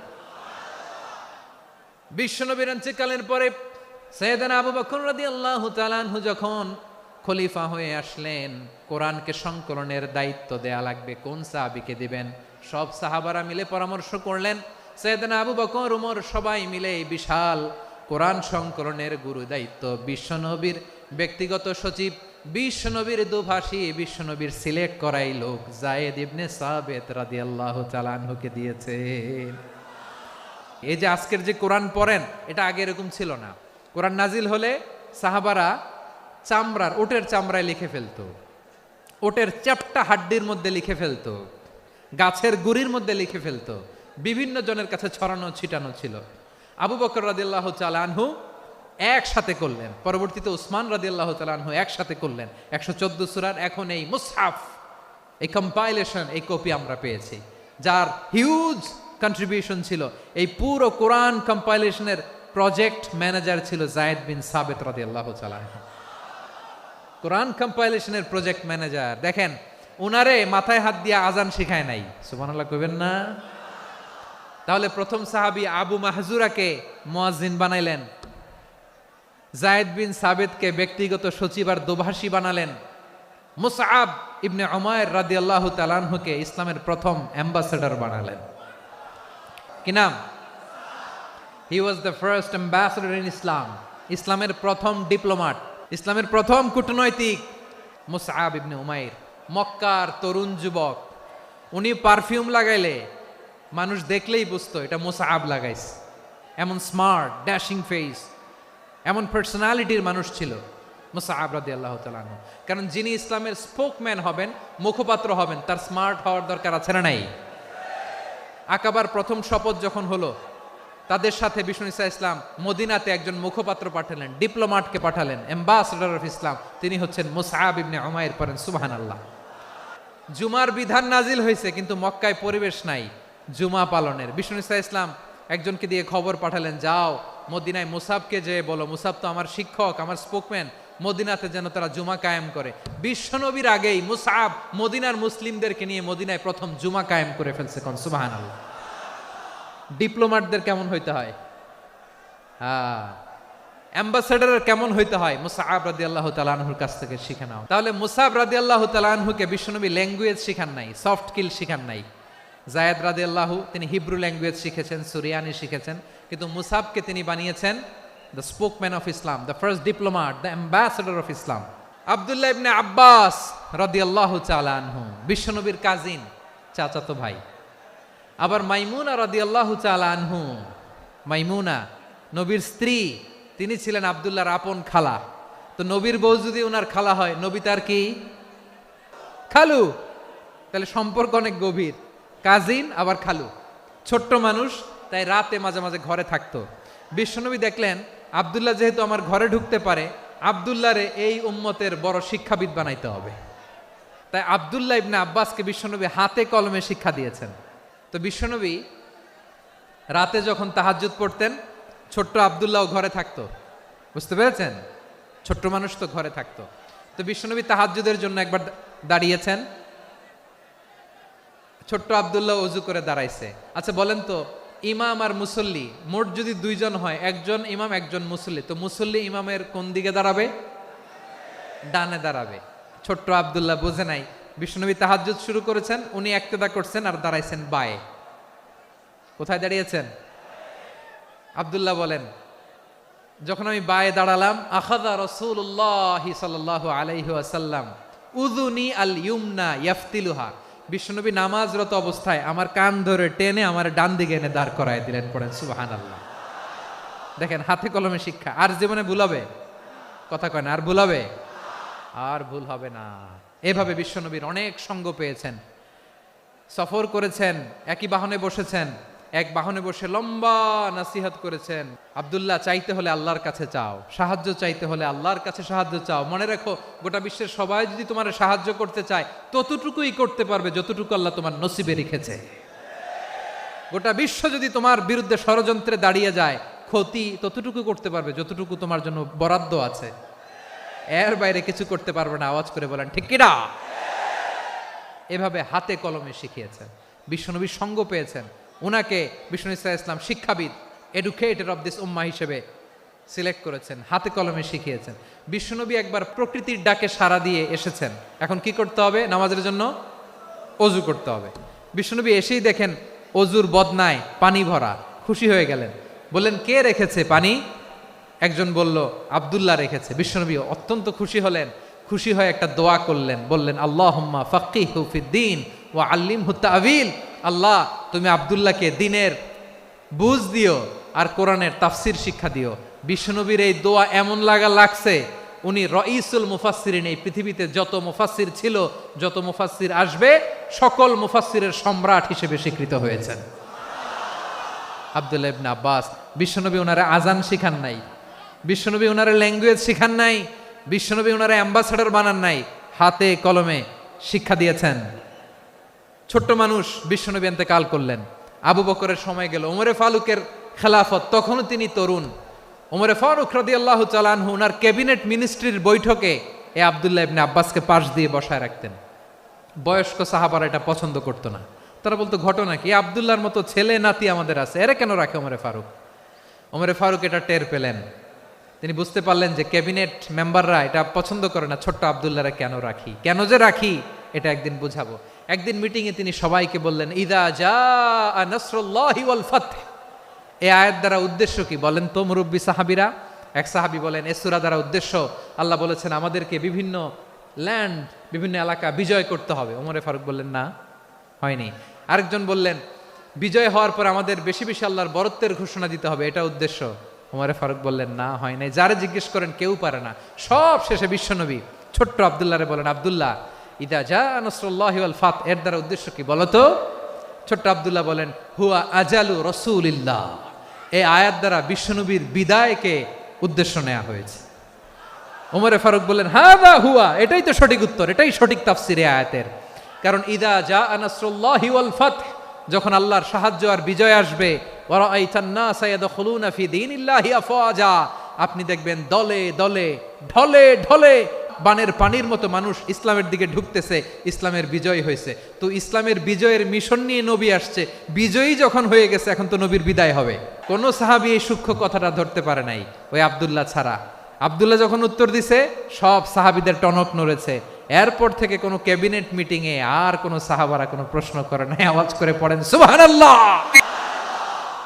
বিশ্বনবীর ইন্তেকালের পরে সাইয়েদনা আবু বকর রাদিয়াল্লাহু তাআলা আনহু যখন খলিফা হয়ে আসলেন, কোরআনকে সংকলনের দায়িত্ব দেয়া লাগবে, কোন সাহাবীকে দিবেন? সব সাহাবারা মিলে পরামর্শ করলেন। সাইয়েদনা আবু বকর, উমর সবাই মিলে এই বিশাল কোরআন সংকলনের গুরু দায়িত্ব বিশ্বনবীর ব্যক্তিগত সচিব, বিশ্বনবীর দুভাষী, বিশ্বনবীর সিলেক্ট করাই লোক যায়েদ ইবনে সাবেত রাদিয়াল্লাহু তাআলা আনহুকে দিয়েছে। এই যে আজকের যে কোরআন পড়েন, এটা আগে এরকম ছিল না। কোরআন নাজিল হলে সাহাবারা চামড়ার, ওটের চামড়ায় লিখে ফেলতো, ওটের চ্যাপ্টা হাড্ডির মধ্যে লিখে ফেলতো, গাছের গুড়ির মধ্যে লিখে ফেলতো, বিভিন্ন জনের কাছে ছড়ানো ছিটানো ছিল। আবু বকর রাদিয়াল্লাহু তাআলা আনহু একসাথে করলেন, পরবর্তীতে উসমান রাদিয়াল্লাহু তাআলা আনহু একসাথে করলেন। 114 সূরার এখন এই মুসহাফ, এই কম্পাইলেশন, এই কপি আমরা পেয়েছি, যার হিউজ কন্ট্রিবিউশন ছিল। এই পুরো কোরআন কম্পাইলেশনের প্রজেক্ট ম্যানেজার ছিল যায়েদ বিন সাবেত রাদিয়াল্লাহু তাআলা আনহু। কোরআন কম্পাইলেশনের প্রজেক্ট ম্যানেজার। দেখেন, উনারে মাথায় হাত দিয়ে আজান শিখায় নাই। সুবহানাল্লাহ কইবেন না? তাহলে প্রথম সাহাবী আবু মাহজুরাকে মুয়াজ্জিন বানাইলেন, যায়েদ বিন সাবেতকে ব্যক্তিগত সচিব আর দোভাষী বানালেন, মুসআব ইবনে উমাইর রাদিয়াল্লাহু তাআলা আনহুকে ইসলামের প্রথম অ্যাম্বাসেডর বানালেন। কি নাম? He was the first ambassador in Islam, ইসলামের প্রথম ডিপ্লোম্যাট, ইসলামের প্রথম কূটনৈতিক মুসআব ইবনে উমাইর, মক্কার তরুণ যুবক। উনি পারফিউম লাগাইলে মানুষ দেখলেই বুঝতো এটা মুসআব লাগাইছে। এমন স্মার্ট, ড্যাশিং ফেস, এমন পার্সোনালিটির মানুষ ছিল মুসআব রাদিয়াল্লাহু তাআলা আনহু। কারণ যিনি ইসলামের স্পোকম্যান হবেন, মুখপাত্র হবেন, তার স্মার্ট হওয়ার দরকার আছে না নাই? আকাবার প্রথম শপথ যখন হলো, তাদের সাথে বিষ্ণু ঈসা ইসলাম মদিনাতে একজন মুখপাত্র পাঠালেন, ডিপ্লোম্যাটকে পাঠালেন, অ্যাম্বাসেডর অফ ইসলাম, তিনি হচ্ছেন মুসআব ইবনে উমাইর। পড়েন সুবহানাল্লাহ। জুমার বিধান নাজিল হয়েছে, কিন্তু মক্কায় পরিবেশ নাই জুমা পালনের। বিষ্ণু ঈসা ইসলাম একজনকে দিয়ে খবর পাঠালেন, যাও মদিনায় মুসাবকে যে বলো, মুসাব তো আমার শিক্ষক, আমার স্পোকম্যান, মদিনাতে যেন তারা জুমা কায়েম করে। বিশ্বনবীর আগেই মুসআব মদিনার মুসলিমদেরকে নিয়ে মদিনায় প্রথম জুমা কায়েম করে ফেলছে। কোন সুবহানাল্লাহ। ডিপ্লোম্যাটদের কেমন হইতে হয়, অ্যাম্বাসেডারের কেমন হইতে হয়, মুসআব রাদিয়াল্লাহু তাআলা আনহুর কাছ থেকে শিখে নাও। তাহলে মুসআব রাদিয়াল্লাহু তাআলা আনহুকে বিশ্বনবী ল্যাঙ্গুয়েজ শিখান নাই, সফট স্কিল শিখান নাই। যায়েদ রাদিয়াল্লাহু তিনি হিব্রু ল্যাঙ্গুয়েজ শিখেছেন, সুরিয়ানি শিখেছেন, কিন্তু মুসআবকে তিনি বানিয়েছেন the spokesman of Islam, the first diplomat, the ambassador of Islam. Abdullah ইবনে আব্বাস রাদিয়াল্লাহু তাআলা আনহু বিশ্বনবীর কাজিন, চাচাতো ভাই। আবার মাইমুনা রাদিয়াল্লাহু তাআলা আনহু, মাইমুনা নবীর স্ত্রী, তিনি ছিলেন আব্দুল্লাহর আপন খালা। তো নবীর বউ যদি ওনার খালা হয়, নবী তার কি খালু, তাহলে সম্পর্ক অনেক গভীর। কাজিন আবার খালু, ছোট্ট মানুষ, তাই রাতে মাঝে মাঝে ঘরে থাকতো। বিশ্বনবী দেখলেন আব্দুল্লাহ যেহেতু আমার ঘরে ঢুকতে পারে, আব্দুল্লাহরে এই উম্মতের বড় শিক্ষাবিদ বানাইতে হবে। তাই আব্দুল্লাহ ইবনে আব্বাসকে বিশ্বনবী হাতে কলমে শিক্ষা দিয়েছেন। তো বিশ্বনবী রাতে যখন তাহাজ্জুদ পড়তেন, ছোট্ট আব্দুল্লাহ ঘরে থাকতো। বুঝতে পেরেছেন? ছোট্ট মানুষ তো ঘরে থাকতো। তো বিশ্বনবী তাহাজ্জুদের জন্য একবার দাঁড়িয়েছেন, ছোট্ট আব্দুল্লাহ ওযু করে দাঁড়াইছে। আচ্ছা বলেন তো, ইমাম আর মুসল্লি মোট যদি দুইজন হয়, একজন ইমাম একজন মুসল্লি, তো মুসল্লি ইমামের কোন দিকে দাঁড়াবে? ডানে দাঁড়াবে। ছোট্ট আব্দুল্লাহ বোঝে নাই, বিশ্বনবী তাহাজ্জুদ শুরু করেছেন, উনি একতেদা করছেন আর দাঁড়াইছেন বায়ে। কোথায় দাঁড়িয়েছেন? আব্দুল্লাহ বলেন, যখন আমি বায়ে দাঁড়ালাম, আখাযা রাসূলুল্লাহি সাল্লাল্লাহু আলাইহি ওয়াসাল্লাম উযুনি আল ইউমনা ইয়াফতিলুহা, বিশ্বনবী নামাজরত অবস্থায় আমার কান ধরে টেনে আমার ডান দিকে এনে দাঁড় করায় দিলেন। পড়েন সুবহানাল্লাহ। দেখেন, হাতে কলমে শিক্ষা। আর জীবনে ভুল হবে? কথা কয় না, আর ভুল হবে? আর ভুল হবে না। এভাবে বিশ্বনবীর অনেক সঙ্গ পেয়েছেন, সফর করেছেন, একই বাহনে বসেছেন, এক বাহনে বসে লম্বা নাসিহত করেছেন। আব্দুল্লাহ, চাইতে হলে আল্লাহর কাছে চাও, সাহায্য চাইতে হলে আল্লাহর কাছে সাহায্য চাও। মনে রাখো, গোটা বিশ্বের সবাই যদি তোমার সাহায্য করতে চায়, ততটুকুই করতে পারবে যতটুকু আল্লাহ তোমার নসিবে রেখেছে। গোটা বিশ্ব যদি তোমার বিরুদ্ধে ষড়যন্ত্রে দাঁড়িয়ে যায়, ক্ষতি ততটুকু করতে পারবে যতটুকু তোমার জন্য বরাদ্দ আছে। এর বাইরে কিছু করতে পারবে না। আওয়াজ করে বলেন ঠিক কিনা? এভাবে হাতে কলমে শিখিয়েছেন, বিশ্বনবীর সঙ্গ পেয়েছেন। উনাকে বিষ্ণু ইসলাম শিক্ষাবিদ, এডুকেটর অফ দিস উম্মাহ হিসেবে সিলেক্ট করেছেন, হাতে কলমে শিখিয়েছেন। বিশ্বনবী একবার প্রকৃতির ডাকে সাড়া দিয়ে এসেছেন। এখন কি করতে হবে? নামাজের জন্য অজু করতে হবে। বিশ্বনবী এসেই দেখেন অজুর বদনায় পানি ভরা, খুশি হয়ে গেলেন, বললেন কে রেখেছে পানি? একজন বলল আব্দুল্লাহ রেখেছে। বিশ্বনবী অত্যন্ত খুশি হলেন, খুশি হয়ে একটা দোয়া করলেন, বললেন আল্লাহুম্মা ফাক্কিহু ফিদ্দীন ওয়া আল্লিমহু তা'ওয়ীল, আল্লাহ তুমি আব্দুল্লাহকে দ্বীনের বুঝ দিও আর কোরআনের তাফসীর শিক্ষা দিও। বিশ্বনবীর এই দোয়া এমন লাগছে, উনি রাইসুল মুফাসসিরিন, এই পৃথিবীতে যত মুফাসসির ছিল, যত মুফাসসির আসবে, সকল মুফাসসিরের সম্রাট হিসেবে স্বীকৃত হয়েছেন। আব্দুল্লাহ ইবনে আব্বাস, বিশ্বনবী ওনারে আজান শিখান নাই, বিশ্বনবী ওনারে ল্যাঙ্গুয়েজ শিখান নাই, বিশ্বনবী ওনারে অ্যাম্বাসেডর বানান নাই, হাতে কলমে শিক্ষা দিয়েছেন। ছোট্ট মানুষ, বিশ্বনবী ইন্তেকাল করলেন, আবু বকরের সময় গেল, ওমরে ফারুকের খেলাফত, তখনও তিনি তরুণ। ওমরে ফারুক রাদিয়াল্লাহু তাআলা আনহু ওনার ক্যাবিনেট মিনিস্ট্রির বৈঠকে এ আব্দুল্লাহ ইবনে আব্বাসকে পাশ দিয়ে বসায় রাখতেন। বয়স্ক সাহাবারা এটা পছন্দ করতো না, তারা বলতো ঘটনা কি, আব্দুল্লাহর মতো ছেলে নাতি আমাদের আছে, এরা কেন রাখে ওমরে ফারুক? ওমরে ফারুক এটা টের পেলেন, তিনি বুঝতে পারলেন যে ক্যাবিনেট মেম্বাররা এটা পছন্দ করে না, ছোট্ট আব্দুল্লাহরা কেন রাখি, কেন যে রাখি এটা একদিন বুঝাবো। একদিন মিটিংয়ে তিনি সবাইকে বললেন, ইদা জাআ নাসরুল্লাহি ওয়াল ফাতহ, এই আয়াত দ্বারা উদ্দেশ্য কি বলেন তো মুরব্বী সাহাবীরা? এক সাহাবী বলেন, এই সূরা দ্বারা উদ্দেশ্য, আল্লাহ বলেছেন আমাদেরকে বিভিন্ন ল্যান্ড, বিভিন্ন এলাকা বিজয় করতে হবে। ওমরে ফারুক বললেন না, হয়নি। আরেকজন বললেন, বিজয় হওয়ার পর আমাদের বেশি বেশি আল্লাহর বরত্বের ঘোষণা দিতে হবে, এটা উদ্দেশ্য। ওমরে ফারুক বললেন না, হয় নাই। যারা জিজ্ঞেস করেন কেউ পারে না। সব শেষে বিশ্বনবী ছোট্ট আব্দুল্লাহরে বলেন, আব্দুল্লাহ, ইদা জাআ নাসরুল্লাহি ওয়াল ফাতহ, এর দ্বারা উদ্দেশ্য কি বলো তো? ছোট্ট আব্দুল্লাহ বলেন, হুয়া আজালু রাসূলিল্লাহ, এই আয়াত দ্বারা বিশ্বনবীর বিদায়কে উদ্দেশ্য নেওয়া হয়েছে। ওমরে ফারুক বললেন, হাযা হুয়া, এটাই তো সঠিক উত্তর, এটাই সঠিক তাফসীর এই আয়াতের। কারণ ইদা জাআ নাসরুল্লাহি ওয়াল ফাতহ, যখন আল্লাহর সাহায্য আর বিজয় আসবে, ওয়া রাআইতান নাসা ইয়াদখুলুনা ফি দীনিল্লাহি আফওয়াজা, আপনি দেখবেন দলে দলে, ঢলে ঢলে, বানের পানির মতো মানুষ ইসলামের দিকে ঢুকতেছে, ইসলামের বিজয় হয়েছে। তো ইসলামের বিজয়ের মিশন নিয়ে নবী আসছে, বিজয়ী যখন হয়ে গেছে, এখন তো নবীর বিদায় হবে। কোন সাহাবী এই সূক্ষ্ম কথাটা ধরতে পারে নাই, ওই আব্দুল্লাহ ছাড়া। আব্দুল্লাহ যখন উত্তর দিছে, সব সাহাবীদের টনক নড়েছে। এরপর থেকে কোনো ক্যাবিনেট মিটিং এ আর কোনো সাহাবারা কোনো প্রশ্ন করে নাই। আওয়াজ করে পড়েন সুবহানাল্লাহ।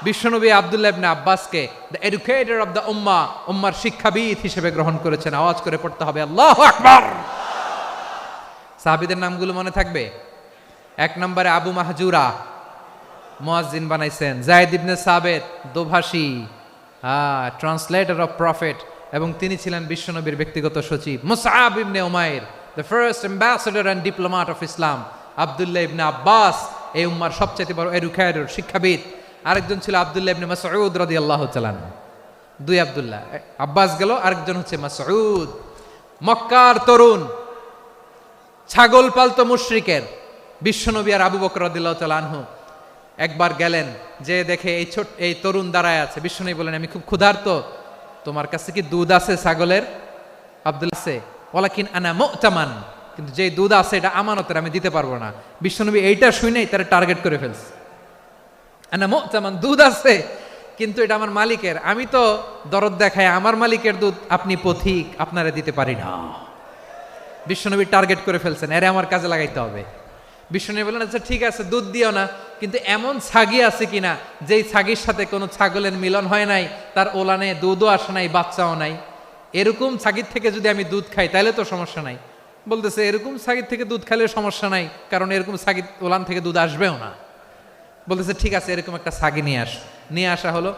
বিশ্বনবী আব্দুল্লাহ ইবনে আব্বাসকে দ্য এডুকেটর অফ দ্য উম্মাহ, উম্মার শিক্ষাবিদ হিসেবে গ্রহণ করেছেন। আওয়াজ করে পড়তে হবে আল্লাহু আকবার। সাহাবীদের নামগুলো মনে থাকবে? এক নম্বরে আবু মাহজুরা, মুয়াজ্জিন বানাইছেন। যায়েদ ইবনে সাবিত, দোভাষী, ট্রান্সলেটর অফ প্রফেট, এবং তিনি ছিলেন বিশ্বনবীর ব্যক্তিগত সচিব। Musab Ibne Umair, the first ambassador and diplomat of Islam. Abdullah ibn Abbas, এই উম্মার সবচেয়ে বড় এডুকেটর, শিক্ষাবিদ। আরেকজন ছিল আব্দুল্লাহ ইবনে মাসউদ রাদিয়াল্লাহু তাআলা। দুই আব্দুল্লাহ, আব্বাস গেল, আরেকজন হচ্ছে মাসউদ। মক্কার তরুণ, ছাগল পালতো মুশরিকের। বিশ্বনবী আর আবু বকর রাদিয়াল্লাহু তাআলা আনহু একবার গেলেন, যে দেখে এই তরুণ দাঁড়ায় আছে। বিশ্বনবী বলেন, আমি খুব ক্ষুধার্ত, তোমার কাছে কি দুধ আছে ছাগলের? আব্দুল্লাহ আছে, ওয়ালাকিন আনা মুতামান, কিন্তু যে দুধ আছে এটা আমানতের, আমি দিতে পারবো না। বিশ্বনবী এইটা শুনেই তারা টার্গেট করে ফেলছে। আনা মুতামান, দুধ আছে কিন্তু এটা আমার মালিকের, আমি তো দরদ দেখাই, আমার মালিকের দুধ, আপনি পথিক, আপনারা দিতে পারি না। বিশ্বনবী টার্গেট করে ফেলছেন, এরে আমার কাজে লাগাইতে হবে। বিশ্বনবী বললেন আচ্ছা ঠিক আছে, দুধ দিও না, কিন্তু এমন ছাগি আছে কিনা যেই ছাগির সাথে কোনো ছাগলের মিলন হয় নাই, তার ওলানে দুধও আসে নাই, বাচ্চাও নাই, এরকম ছাগির থেকে যদি আমি দুধ খাই তাহলে তো সমস্যা নাই। বলতেছে এরকম ছাগির থেকে দুধ খাইলে সমস্যা নাই, কারণ এরকম ছাগির ওলান থেকে দুধ আসবেও না। বলতেছে ঠিক আছে, এরকম একটা ছাগি নিয়ে আসা হলো।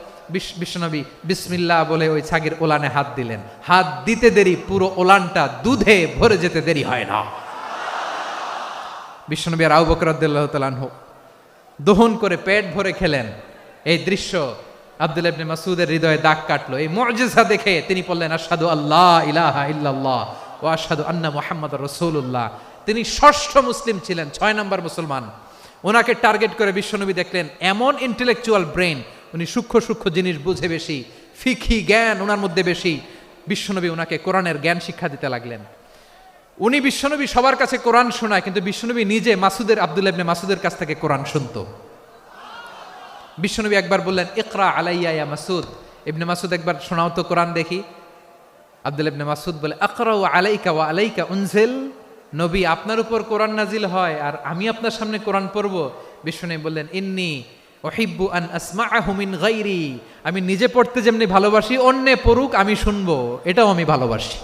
বিশ্বনবী বিসমিল্লাহ বলে ওই ছাগির ওলানে হাত দিলেন। হাত দিতে দেরি, পুরো ওলানটা দুধে ভরে যেতে দেরি হয় না। বিশ্বনবী আর আবু বকর রাদিয়াল্লাহু তাআলা আনহু দহন করে পেট ভরে খেলেন। এই দৃশ্য আব্দুল্লাহ ইবনে মাসউদের হৃদয়ে দাগ কাটলো। এই মুজিজা দেখে তিনি বললেন আশহাদু আল্লা ইলাহা ইল্লাল্লাহ ওয়া আশহাদু আন্না মুহাম্মাদুর রাসূলুল্লাহ। তিনি ষষ্ঠ মুসলিম ছিলেন, 6 নম্বর মুসলমান। ওনাকে টার্গেট করে বিশ্বনবী দেখলেন এমন ইন্টেলেকচুয়াল ব্রেন, উনি সূক্ষ্ম সূক্ষ্ম জিনিস বুঝে বেশি, ফিকহি জ্ঞান ওনার মধ্যে বেশি। বিশ্বনবী ওনাকে কোরআনের জ্ঞান শিক্ষা দিতে লাগলেন। উনি বিশ্বনবী সবার কাছে কোরআন শোনায়, কিন্তু বিশ্বনবী নিজে আব্দুল্লাহ ইবনে মাসউদের কাছ থেকে কোরআন শুনতো। বিশ্বনবী একবার বললেন ইকরা আলাইয়া ইয়া মাসউদ, ইবনে মাসউদ একবার শোনাও তো কোরআন দেখি। আব্দুল্লাহ ইবনে মাসউদ বলে আকরাউ আলাইকা ওয়া আলাইকা উনজিল, নবী আপনার উপর কোরআন নাজিল হয় আর আমি আপনার সামনে কোরআন পড়ব। বিশ্বনবী বললেন ইন্নী উহিব্বু আন আসমাআহু মিন গায়রি, আমি নিজে পড়তে যেমনি ভালোবাসি অন্যে পড়ুক আমি শুনবো, এটাও আমি ভালোবাসি।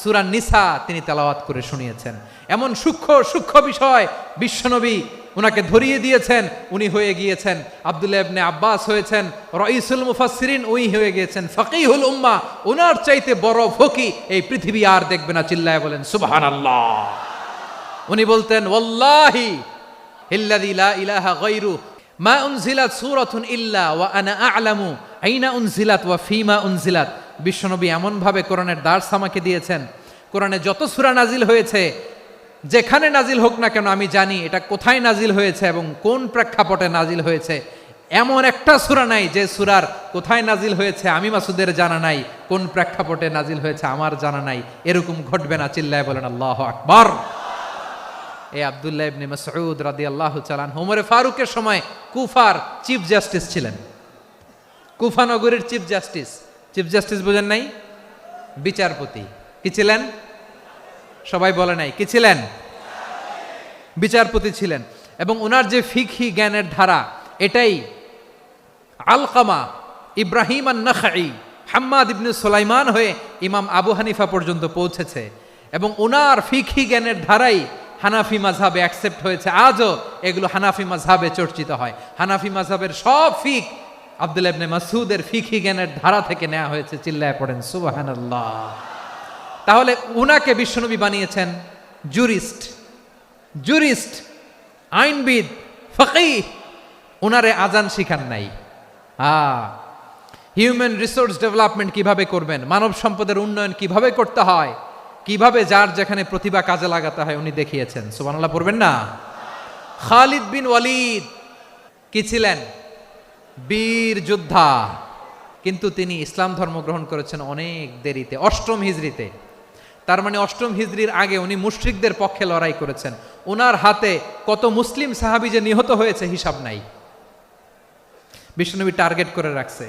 সূরা নিসা তিনি তেলাওয়াত করে শুনিয়েছেন। এমন সূক্ষ্ম সূক্ষ্ম বিষয় বিশ্বনবী উনাকে ধরিয়ে দিয়েছেন। উনি হয়ে গিয়েছেন আব্দুল্লাহ ইবনে আব্বাস, হয়েছেন রাইসুল মুফাসসিরিন, উই হয়ে গিয়েছেন ফাকিহুল উম্মাহ। উনার চাইতে বড় ফকি এই পৃথিবী আর দেখবে না, চিল্লায় বলেন সুবহানাল্লাহ। উনি বলতেন ওয়াল্লাহি ইল্লাযী লা ইলাহা গায়রু মা উনজিলাত সূরাতুন ইল্লা ওয়া আনা আ'লামু আইনা উনজিলাত ওয়া ফীমা উনজিলাত। বিশ্বনবী এমন ভাবে কোরআনের দার্স আমাকে দিয়েছেন, কোরআনে যত সূরা নাজিল হয়েছে, যেখানে নাজিল হোক না কেন আমি জানি এটা কোথায় নাজিল হয়েছে এবং কোন প্রেক্ষাপটে নাজিল হয়েছে। এমন একটা সূরা নাই যে সূরার কোথায় নাজিল হয়েছে আমি মাসুদের জানা নাই, কোন প্রেক্ষাপটে নাজিল হয়েছে আমার জানা নাই। এরকম ঘটবে না, চিল্লায় বলেন আল্লাহু আকবার। এই আব্দুল্লাহ ইবনে মাসউদ রাদিয়াল্লাহু তাআলা আনহু ওমর ফারুকের সময় কুফার চিফ জাস্টিস ছিলেন। কুফা নগরীর চিফ জাস্টিস, চিফ জাস্টিস বোঝেন নাই? বিচারপতি। কি ছিলেন? সবাই বলে নাই, কি ছিলেন? বিচারপতি ছিলেন। এবং ওনার যে ফিকহি জ্ঞানের ধারা, এটাই আলকামা, ইব্রাহিম আন-নাখাই, হাম্মাদ ইবনে সুলাইমান হয়ে ইমাম আবু হানিফা পর্যন্ত পৌঁছেছে। এবং ওনার ফিকহি জ্ঞানের ধারাই হানাফি মাযহাবে অ্যাকসেপ্ট হয়েছে। আজও এগুলো হানাফি মাযহাবে চর্চিত হয়। হানাফি মাযহাবের সব ফিক আব্দুল্লাহ ইবনে মাসউদের ফিকহি জ্ঞানের ধারা থেকে নেওয়া হয়েছে, চিল্লায় পড়েন সুবহানাল্লাহ। তাহলে উনাকে বিশ্বনবী বানিয়েছেন জুরিস্ট, আইনবিদ, ফাকিহ। উনারে আজান শিখান নাই। হিউম্যান রিসোর্স ডেভেলপমেন্ট কিভাবে করবেন, মানব সম্পদের উন্নয়ন কিভাবে করতে হয়, কিভাবে যার যেখানে প্রতিভা কাজে লাগাতে হয় উনি দেখিয়েছেন। সুবহানাল্লাহ পড়বেন না? খালিদ বিন ওয়ালিদ কি ছিলেন? বীর যোদ্ধা। কিন্তু তিনি ইসলাম ধর্ম গ্রহণ করেছেন অনেক দেরিতে, 8ম হিজরিতে। তার মানে 8ম হিজরির আগে উনি মুশরিকদের পক্ষে লড়াই করেছেন। ওনার হাতে কত মুসলিম সাহাবী যে নিহত হয়েছে হিসাব নাই। বিশ্বনবী টার্গেট করে রাখছে,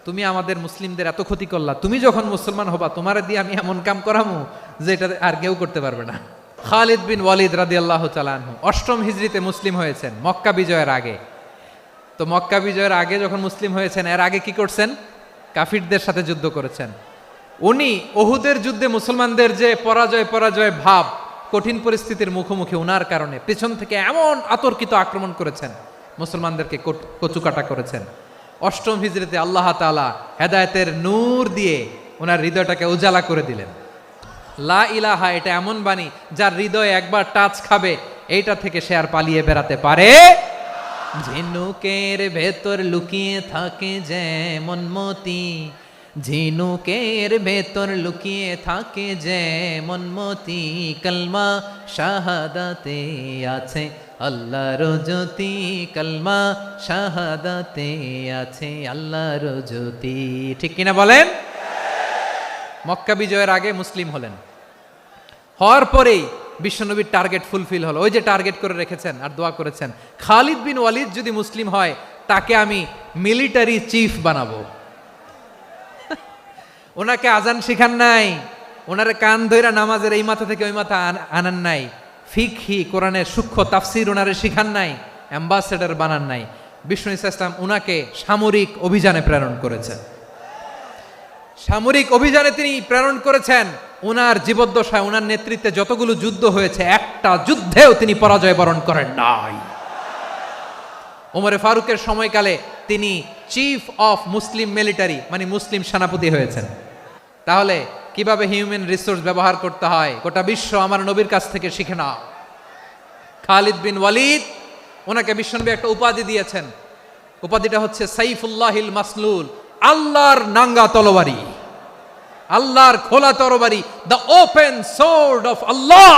তুমি আমাদের মুসলিমদের এত ক্ষতি করলা, তুমি যখন মুসলমান হবা তোমারে দিয়ে আমি এমন কাম করামু যে এটা আর কেউ করতে পারবে না। খালিদ বিন ওয়ালিদ রাদিয়াল্লাহু তাআলা আনহু 8ম হিজরিতে মুসলিম হয়েছেন, মক্কা বিজয়ের আগে। তো মক্কা বিজয়ের আগে যখন মুসলিম হয়েছেন, এর আগে কি করছেন? কাফিরদের সাথে যুদ্ধ করেছেন। উনি উহুদের যুদ্ধে মুসলমানদের যে পরাজয় ভাব, কঠিন পরিস্থিতির মুখোমুখি উনার কারণে পেছন থেকে এমন আতর্কিত আক্রমণ করেছেন, মুসলমানদেরকে কচুকাটা করেছেন। 8ম হিজরিতে আল্লাহ তাআলা হেদায়েতের নূর দিয়ে ওনার হৃদয়টাকে উজালা করে দিলেন। লা ইলাহা এটা এমন বাণী যার হৃদয়ে একবার টাচ খাবে, এইটা থেকে সে আর পালিয়ে বেড়াতে পারে। ঝিনুকের ভেতর লুকিয়ে থাকে যেমন মতি, ঝিনুকের ভেতর লুকিয়ে থাকে যেমন মতি, কলমা শাহাদাতে আছে আল্লাহর জ্যোতি, কলমা শাহাদাতে আছে আল্লাহর জ্যোতি। ঠিক কিনা বলেন? মক্কা বিজয়ের আগে মুসলিম হলেন, হওয়ার পরেই বিশ্বনবীর টার্গেট ফুলফিল হলো। ওই যে টার্গেট করে রেখেছেন আর দোয়া করেছেন, খালিদ বিন ওয়ালিদ যদি মুসলিম হয় তাকে আমি মিলিটারি চিফ বানাবো। ওনাকে আজান শিখান নাই, ওনারে কান ধইরা নামাজের এই মাথা থেকে ওই মাথা আনান নাই, ফিকহি কোরআনের সূক্ষ্ম তাফসীর ওনারে শিখান নাই, অ্যাম্বাসেডর বানান নাই। বিষ্ণু ইসলাম উনাকে সামরিক অভিযানে প্রেরণ করেছেন। সামরিক অভিযানে তিনি প্রেরণ করেছেন। উনার জীবদ্দশায় উনার নেতৃত্বে যতগুলো যুদ্ধ হয়েছে একটা যুদ্ধেও তিনি পরাজয় বরণ করেন নাই। ওমরে ফারুকের সময়কালে তিনি চিফ অফ মুসলিম মিলিটারি মানে মুসলিম সেনাপতি হয়েছেন। তাহলে কিভাবে হিউম্যান রিসোর্স ব্যবহার করতে হয় গোটা বিশ্ব আমার নবীর কাছ থেকে শিখে নাও। খালিদ বিন ওয়ালিদ, ওনাকে বিশ্বনবী একটা উপাধি দিয়েছেন। উপাধিটা হচ্ছে সাইফুল্লাহিল মাসলুল, আল্লাহর নাঙ্গা তরবারি, আল্লাহর খোলা তরবারি, দ্য ওপেন সোর্ড অফ আল্লাহ।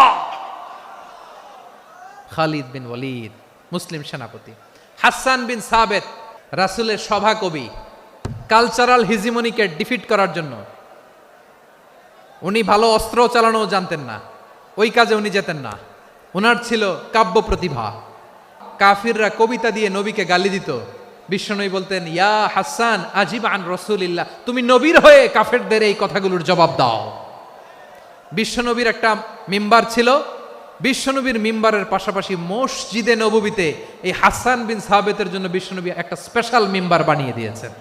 খালিদ বিন ওয়ালিদ মুসলিম সেনাপতি। হাসান বিন সাবেত রাসূলের সভা কবি, কালচারাল হিজিমনিকে ডিফিট করার জন্য। উনি ভালো অস্ত্র চালানো জানতেন না, ওই কাজে উনি যেতেন না। ওনার ছিল কাব্য প্রতিভা। কাফিররা কবিতা দিয়ে নবীকে গালি দিত, বিশ্বনবী বলতেন, ইয়া হাসান আজিব আন রাসূলিল্লাহ, তুমি নবীর হয়ে কাফেরদের এই কথাগুলোর জবাব দাও। বিশ্বনবীর একটা মিম্বার ছিল, বিশ্বনবীর মিম্বারের পাশাপাশি মসজিদে নববীতে এই হাসান বিন সাবেতের জন্য বিশ্বনবী একটা স্পেশাল মিম্বার বানিয়ে দিয়েছেন।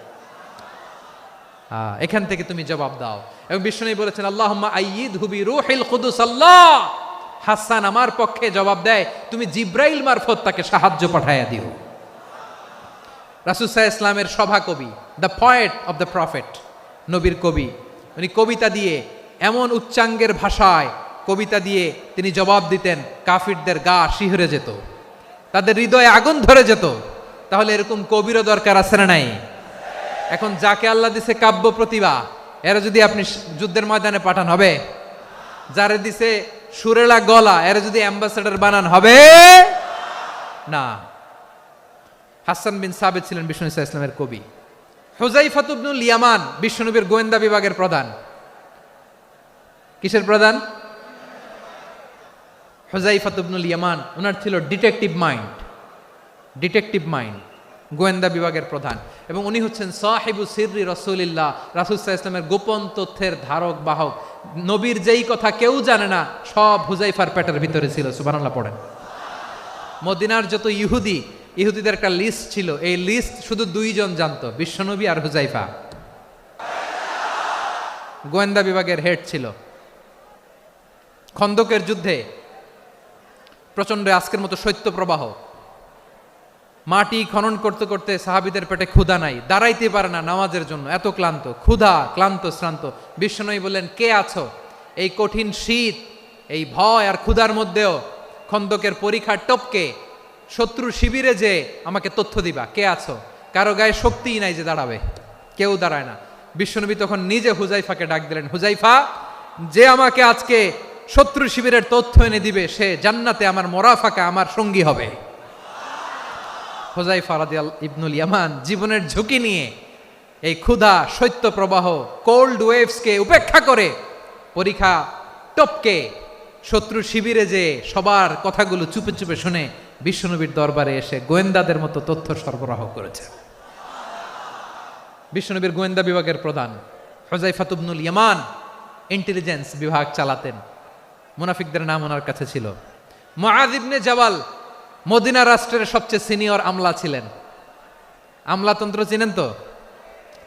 এখান থেকে তুমি জবাব দাও। এবং বিশ্বনবী বলেছেন, আল্লাহুম্মা আইয়িদহু বিরূহিল কুদুস। আল্লাহ, হাসান আমার পক্ষে জবাব দেয়, তুমি জিব্রাইল মারফত তাকে সাহায্য পাঠাইয়া দিও। রাসূল সাল্লাল্লাহু আলাইহি ইসলামের সভা কবি, the poet of the prophet, নবীর কবি। উনি কবিতা দিয়ে এমন উচ্চাঙ্গের ভাষায় কবিতা দিয়ে তিনি জবাব দিতেন, কাফিরদের গা শিহরে যেত, তাদের হৃদয়ে আগুন ধরে যেত। তাহলে এরকম কবিরও দরকার আছে না নাই? এখন যাকে আল্লাহ দিছে কাব্য প্রতিভা, এরা যদি আপনি যুদ্ধের ময়দানে পাঠান হবে? যারে দিছে সুরেলা গলা, এরা যদি অ্যাম্বাসেডর বানান হবে না। হাসান বিন সাবেত ছিলেন বিষ্ণু ইসলামের কবি। হুযায়ফা ইবনুল ইয়ামান বিশ্বনবীর গোয়েন্দা বিভাগের প্রধান। কিসের প্রধান? হুযায়ফা ইবনুল ইয়ামান। ওনার ছিল ডিটেকটিভ মাইন্ড, ডিটেকটিভ মাইন্ড, গোয়েন্দা বিভাগের প্রধান। এবং উনি হচ্ছেন সাহিবু সিররি রাসূলিল্লাহ, রাসূল সাল্লাল্লাহু আলাইহি ওয়াসাল্লামের গোপন তথ্যের ধারক বাহক। নবীর যেই কথা কেউ জানে না, সব হুযায়ফার পেটের ভিতরে ছিল। সুবহানাল্লাহ পড়েন। মদিনার যত ইহুদিদের একটা লিস্ট ছিল, এই লিস্ট শুধু দুইজন জানতো, বিশ্বনবী আর হুযায়ফা। গোয়েন্দা বিভাগের হেড ছিল। খন্দকের যুদ্ধে প্রচন্ড আজকের মতো শৈত্য প্রবাহ, মাটি খনন করতে করতে সাহাবীদের পেটে ক্ষুধা নাই, দাঁড়াইতে পারে না নামাজের জন্য, এত ক্লান্ত, ক্ষুধা, ক্লান্ত, শ্রান্ত। বিশ্বনবী বললেন, কে আছো? এই কঠিন শীত, এই ভয় আর ক্ষুধার মধ্যেও খন্দকের পরীক্ষার টপকে শত্রু শিবিরে যে আমাকে তথ্য দিবা, কে আছো? কারো গায়ে শক্তিই নাই যে দাঁড়াবে, কেউ দাঁড়ায় না। বিশ্বনবী তখন নিজে হুযায়ফাকে ডাক দিলেন, হুযায়ফা, যে আমাকে আজকে শত্রু শিবিরের তথ্য এনে দিবে, সে জান্নাতে আমার মোরাফাকা, আমার সঙ্গী হবে। হুযায়ফা রাদিয়াল্লাহু ইবনুল ইয়ামান জীবনের ঝুঁকি নিয়ে এই ক্ষুধা, শৈত্য প্রবাহ, কোল্ড ওয়েভসকে উপেক্ষা করে পরীক্ষা টপকে শত্রু শিবিরে যে সবার কথাগুলো চুপে চুপে শুনে বিশ্বনবীর দরবারে এসে গোয়েন্দাদের মতো তথ্য সরবরাহ করেছে। বিশ্বনবীর গোয়েন্দা বিভাগের প্রধান হুযায়ফা ইবনুল ইয়ামান ইন্টেলিজেন্স বিভাগ চালাতেন। মুনাফিকদের নাম ওনার কাছে ছিল। মুআয ইবনে জাবাল মদিনা রাষ্ট্রের সবচেয়ে সিনিয়র আমলা ছিলেন। আমলাতন্ত্র চিনেন তো?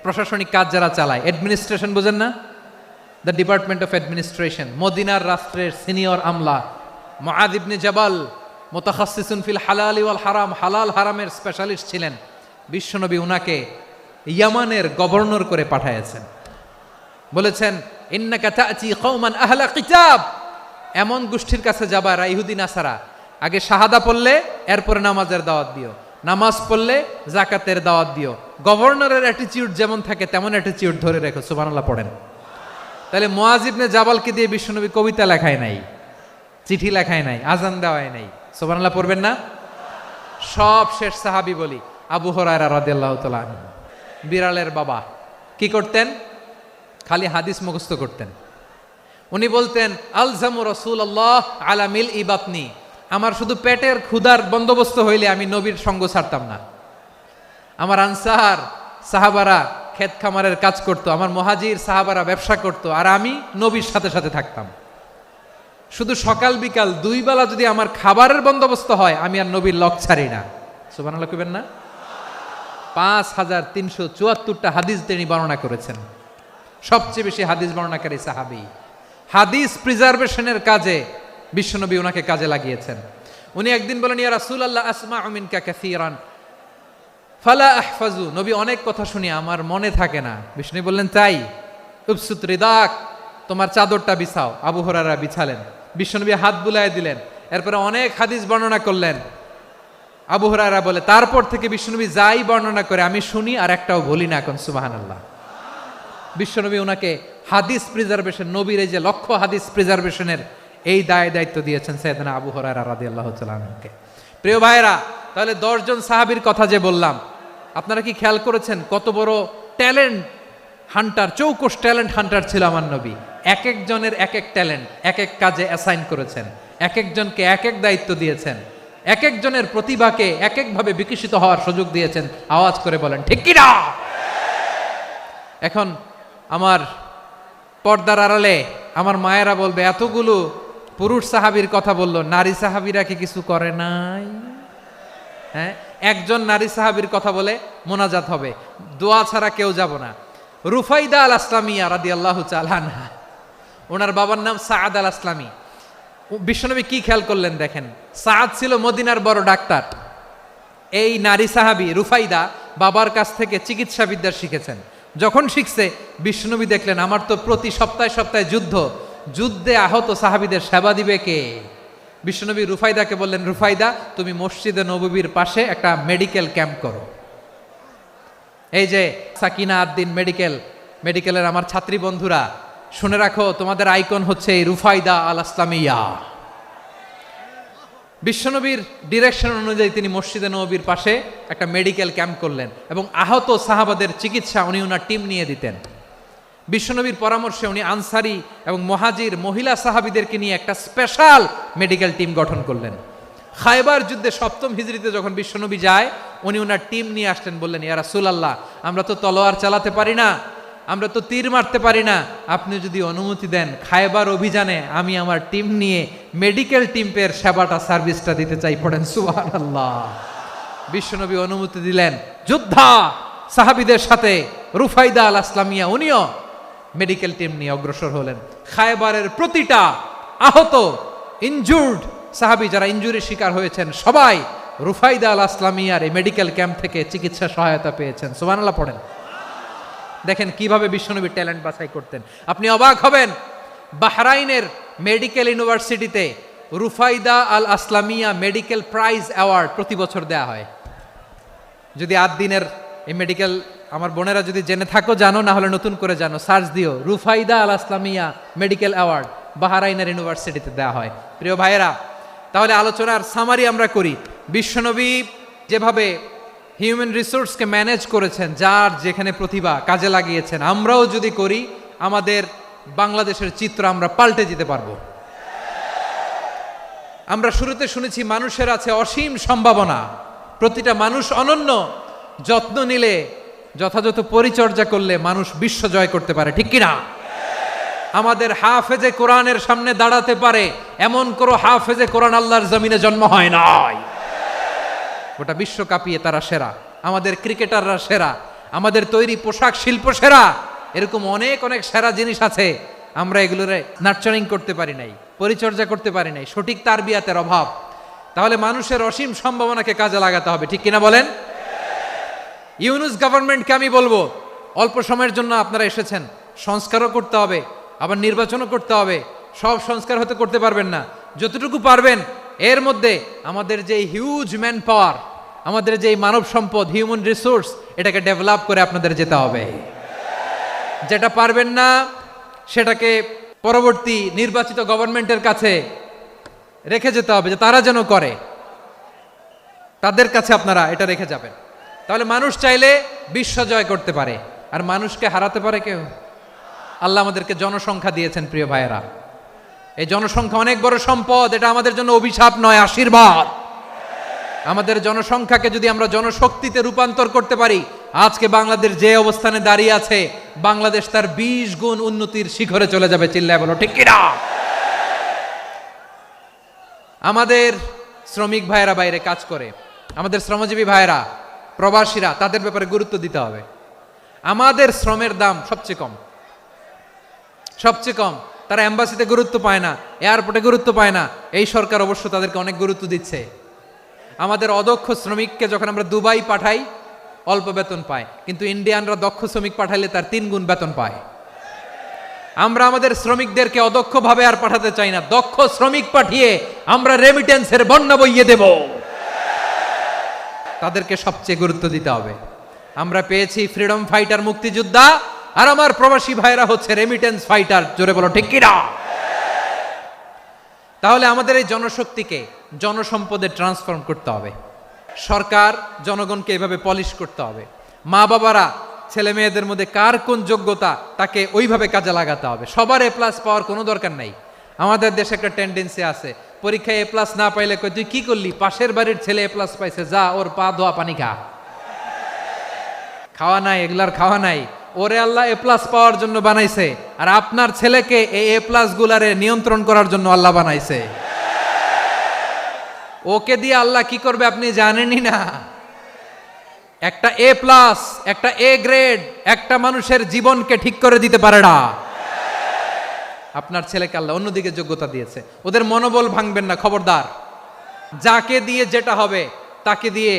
প্রশাসনিক কাজ যারা চালায়, অ্যাডমিনিস্ট্রেশন বোঝেন না? The department of administration. মদিনার রাষ্ট্রের সিনিয়র আমলা মুআয ইবনে জাবাল মুতাখাসসিসুন ফিল হালালি ওয়াল হারাম, হালাল হারামের স্পেশালিস্ট ছিলেন। বিশ্বনবী উনাকে ইয়ামানের গভর্নর করে পাঠাইছেন। বলেছেন, ইন্নাকা তা'তি কওমান আহলা কিতাব, এমন গোষ্ঠীর কাছে যাবা এরা ইহুদি নাসারা, আগে শাহাদা পড়লে এরপরে নামাজের দাওয়াত দিও, নামাজ পড়লে যাকাতের দাওয়াত দিও। গভর্নরের অ্যাটিটিউড যেমন থাকে তেমন অ্যাটিটিউড ধরে রেখো। সুবহানাল্লাহ পড়েন। তাহলে মুআয ইবনে জাবালকে দিয়ে বিশ্বনবী কবিতা লেখায় নাই, চিঠি লেখায় নাই, আজান দেওয়ায় নাই। সুবহানাল্লাহ পড়বেন না? সব শেষ সাহাবী বলি আবু হুরায়রা রাদিয়াল্লাহু তাআলা আনহু, বিড়ালের বাবা, কি করতেন? খালি হাদিস মুখস্থ করতেন। উনি বলতেন, আলজামু রাসূলুল্লাহ আলা মিল ইবাতনি, আমার শুধু পেটের ক্ষুধার বন্দোবস্ত হইলে আমি নবীর সঙ্গ ছাড়তাম না। আমার আনসার সাহাবারা ক্ষেত খামারের কাজ করত, আমার মুহাজির সাহাবারা ব্যবসা করত, আর আমি নবীর সাথে সাথে থাকতাম। শুধু সকাল বিকাল 2 বেলা যদি আমার খাবারের বন্দোবস্ত হয়, আমি আর নবীর লক ছাড়ি না। সুবহানাল্লাহ কইবেন না? 5374টা হাদিস তিনি বর্ণনা করেছেন। সবচেয়ে বেশি হাদিস বর্ণনাকারী সাহাবী। হাদিস প্রিজার্ভেশনের কাজে বিশ্বনবী ওনাকে কাজে লাগিয়েছেন। উনি একদিন বলেন, ইয়া রাসূলুল্লাহ আসমাউ মিনকা কাসীরান ফালা আহফাজু। নবী, অনেক কথা শুনি, আমার মনে থাকে না। বিষ্ণু বললেন, তাই? উবসুত রিদাক, তোমার চাদরটা বিছাও। আবু হুরায়রা বিছালেন, বিশ্বনবী হাত বুলায় দিলেন, এরপরে অনেক হাদিস বর্ণনা করলেন। আবু হুরায়রা বলে, তারপর থেকে বিশ্বনবী যাই বর্ণনা করে আমি শুনি আর একটাও বলি না। এখন সুবহানাল্লাহ। বিশ্বনবী ওনাকে হাদিস প্রিজার্ভেশন, নবীর এই যে লক্ষ্য হাদিস প্রিজার্ভেশনের এই দায়িত্ব দিয়েছেন সাইয়েদনা আবু হুরায়রা রাদিয়াল্লাহু তাআলা আনহুকে। প্রিয় ভাইরা, তাহলে 10 জন সাহাবীর কথা যে বললাম, আপনারা কি খেয়াল করেছেন কত বড় ট্যালেন্ট হান্টার, চৌকস ট্যালেন্ট হান্টার ছিল আমার নবী। এক একজনের এক এক ট্যালেন্ট এক এক কাজে অ্যাসাইন করেছেন, এক একজনকে এক এক দায়িত্ব দিয়েছেন, এক একজনের প্রতিভাকে এক একভাবে বিকশিত হওয়ার সুযোগ দিয়েছেন। আওয়াজ করে বলেন ঠিক কি না? এখন আমার পর্দার আড়ালে আমার মায়েরা বলবে, এতগুলো পুরুষ সাহাবীর কথা বললো, নারী সাহাবীরা কি কিছু করে নাই? হ্যাঁ, একজন নারী সাহাবীর কথা বলে মোনাজাত হবে, দোয়া ছাড়া কেউ যাব না। রুফাইদা আল আসলামিয়া রাদিয়াল্লাহু তাআলা আনহা, ওনার বাবার নাম সাআদ আল আসলামি। বিশ্বনবী কি খেয়াল করলেন দেখেন, সাআদ ছিল মদিনার বড় ডাক্তার। এই নারী সাহাবী রুফাইদা বাবার কাছ থেকে চিকিৎসা বিদ্যা শিখেছেন। যখন শিখছে, বিশ্বনবী দেখলেন আমার তো প্রতি সপ্তাহে সপ্তাহে যুদ্ধে আহত সাহাবীদের সেবা দিবে কে? বিশ্বনবী রুফাইদাকে বললেন, রুফাইদা তুমি মসজিদে নববীর পাশে একটা মেডিকেল ক্যাম্প করো। এই যে সাকিনা আদ্দিন মেডিকেলের আমার ছাত্রী বন্ধুরা, শুনে রাখো, তোমাদের আইকন হচ্ছে এই রুফাইদা আল আসলামিয়া। বিশ্বনবীর ডিরেকশন অনুযায়ী তিনি মসজিদে নববীর পাশে একটা মেডিকেল ক্যাম্প করলেন এবং আহত সাহাবাদের চিকিৎসা উনি ওনার টিম নিয়ে দিতেন। বিশ্বনবীর পরামর্শে উনি আনসারি এবং মুহাজির মহিলা সাহাবীদেরকে নিয়ে একটা স্পেশাল মেডিকেল টিম গঠন করলেন। খায়বার যুদ্ধে 7ম হিজরিতে যখন বিশ্বনবী যায়, উনি ওনার টিম নিয়ে আসলেন, বললেন, ইয়া রাসূলুল্লাহ, আমরা তো তলোয়ার চালাতে পারি না, আমরা তো তীর মারতে পারি না, আপনি যদি অনুমতি দেন খায়বার অভিযানে আমি আমার টিম নিয়ে মেডিকেল টিমের সেবাটা সার্ভিসটা দিতে চাই। পড়েন সুবহানাল্লাহ। বিশ্বনবী অনুমতি দিলেন, যোদ্ধা সাহাবীদের সাথে রুফাইদা আল আসলামিয়া উনিও মেডিকেল টিম নিয়ে অগ্রসর হলেন। খায়বারের প্রতিটা আহত ইনজুর্ড সাহাবী যারা ইনজুরির শিকার হয়েছেন, সবাই রুফাইদা আল আসলামিয়ার এই মেডিকেল ক্যাম্প থেকে চিকিৎসা সহায়তা পেয়েছেন। সুবহানাল্লাহ পড়েন। দেখেন কিভাবে বিশ্বনবী ট্যালেন্ট বাছাই করতেন। আপনি অবাক হবেন, বাহরাইনের মেডিকেল ইউনিভার্সিটিতে রুফাইদা আল আসলামিয়া মেডিকেল প্রাইজ অ্যাওয়ার্ড প্রতি বছর দেয়া হয়। যদি 8 দিনের এই মেডিকেল, আমার বোনেরা যদি জেনে থাকো জানো, না হলে নতুন করে জানো, সার্চ দিও, রুফাইদা আল আসলামিয়া মেডিকেল অ্যাওয়ার্ড বাহরাইনের ইউনিভার্সিটিতে দেয়া হয়। প্রিয় ভাইয়েরা, তাহলে আলোচনার সামারি আমরা করি। বিশ্বনবী যেভাবে হিউম্যান রিসোর্সকে ম্যানেজ করেছেন, যার যেখানে প্রতিভা কাজে লাগিয়েছেন, আমরাও যদি করি আমাদের বাংলাদেশের চিত্র আমরা পাল্টে যেতে পারবো। আমরা শুরুতে শুনেছি মানুষের আছে অসীম সম্ভাবনা, প্রতিটা মানুষ অনন্য, যত্ন নিলে, যথাযথ পরিচর্যা করলে মানুষ বিশ্ব জয় করতে পারে, ঠিক কিনা? আমাদের হাফেজে কোরআনের সামনে দাঁড়াতে পারে এমন কোন হাফেজে কোরআন আল্লাহর জমিনে জন্ম হয় নাই। গোটা বিশ্ব কাঁপিয়ে তারা সেরা, আমাদের ক্রিকেটাররা সেরা, আমাদের তৈরি পোশাক শিল্প সেরা। এরকম অনেক অনেক সেরা জিনিস আছে, আমরা এগুলোর নার্চারিং করতে পারি নাই, পরিচর্যা করতে পারি নাই, সঠিক তারবিয়াতের অভাব। তাহলে মানুষের অসীম সম্ভাবনাকে কাজে লাগাতে হবে, ঠিক কিনা বলেন? ইউনুস গভর্নমেন্টকে আমি বলবো, অল্প সময়ের জন্য আপনারা এসেছেন, সংস্কারও করতে হবে, আবার নির্বাচনও করতে হবে। সব সংস্কার হতে করতে পারবেন না, যতটুকু পারবেন এর মধ্যে আমাদের যে হিউজ ম্যান পাওয়ার, আমাদের যে মানব সম্পদ, হিউম্যান রিসোর্স, এটাকে ডেভেলপ করে আপনাদের যেতে হবে। যেটা পারবেন না সেটাকে পরবর্তী নির্বাচিত গভর্নমেন্টের কাছে রেখে যেতে হবে, যে তারা যেন করে, তাদের কাছে আপনারা এটা রেখে যাবেন। তাহলে মানুষ চাইলে বিশ্ব জয় করতে পারে, আর মানুষকে হারাতে পারে কেউ? আল্লাহ আমাদেরকে জনসংখ্যা দিয়েছেন প্রিয় ভাইয়েরা, এই জনসংখ্যা অনেক বড় সম্পদ, এটা আমাদের জন্য অভিশাপ নয়, আশীর্বাদ। আমাদের জনসংখ্যাকে যদি আমরা জনশক্তিতে রূপান্তর করতে পারি, আজকে বাংলাদেশ যে অবস্থানে দাঁড়িয়ে আছে, বাংলাদেশ তার 20 গুণ উন্নতির শিখরে চলে যাবে। চিল্লায় বলো ঠিক কিনা? আমাদের শ্রমিক ভাইয়েরা বাইরে কাজ করে, আমাদের শ্রমজীবী ভাইয়েরা, প্রবাসীরা, তাদের ব্যাপারে গুরুত্ব দিতে হবে। আমাদের শ্রমের দাম সবচেয়ে কম, সবচেয়ে কম। তারা এম্বাসিতে গুরুত্ব পায় না, এয়ারপোর্টে গুরুত্ব পায় না। এই সরকার অবশ্য তাদেরকে অনেক গুরুত্ব দিচ্ছে। আমাদের অদক্ষ শ্রমিককে যখন আমরা দুবাই পাঠাই, অল্প বেতন পায়, কিন্তু ইন্ডিয়ানরা দক্ষ শ্রমিক পাঠাইলে তার 3 গুণ বেতন পায়। আমরা আমাদের শ্রমিকদেরকে অদক্ষভাবে আর পাঠাতে চাই না, দক্ষ শ্রমিক পাঠিয়ে আমরা রেমিটেন্সের বন্যা বইয়ে দেব। তাদেরকে সবচেয়ে গুরুত্ব দিতে হবে। আমরা পেয়েছি ফ্রিডম ফাইটার, মুক্তিযোদ্ধা, আর আমার প্রবাসী ভাইরা হচ্ছে রেমিটেন্স ফাইটার। জোরে বলো ঠিক কিনা? তাহলে আমাদের এই জনশক্তিকে জনসম্পদে ট্রান্সফর্ম করতে হবে। সরকার জনগণকে এভাবে পলিশ করতে হবে। মা বাবারা ছেলে মেয়েদের মধ্যে কার কোন যোগ্যতা তাকে ওইভাবে কাজে লাগাতে হবে। সবার এ প্লাস পাওয়ার কোনো দরকার নাই। আমাদের দেশে একটা টেন্ডেন্সি আছে, পরীক্ষায় এ প্লাস না পাইলে কই তুই কি করলি, পাশের বাড়ির ছেলে এ প্লাস পাইছে, যা ওর পা ধোয়া পানি খা। খাওয়া নাই, এগুলার খাওয়া নাই। ওরে আল্লাহ এ প্লাস পাওয়ার জন্য বানাইছে, আর আপনার ছেলেকে এই এ প্লাস গুলারে নিয়ন্ত্রণ করার জন্য আল্লাহ বানাইছে। ওকে দিয়ে আল্লাহ কি করবে আপনি জানেনই না। একটা এ প্লাস, একটা এ গ্রেড একটা মানুষের জীবনকে ঠিক করে দিতে পারে না। আপনার ছেলেকে আল্লাহ অন্যদিকে যোগ্যতা দিয়েছে, ওদের মনোবল ভাঙবেন না, খবরদার। যাকে দিয়ে যেটা হবে তাকে দিয়ে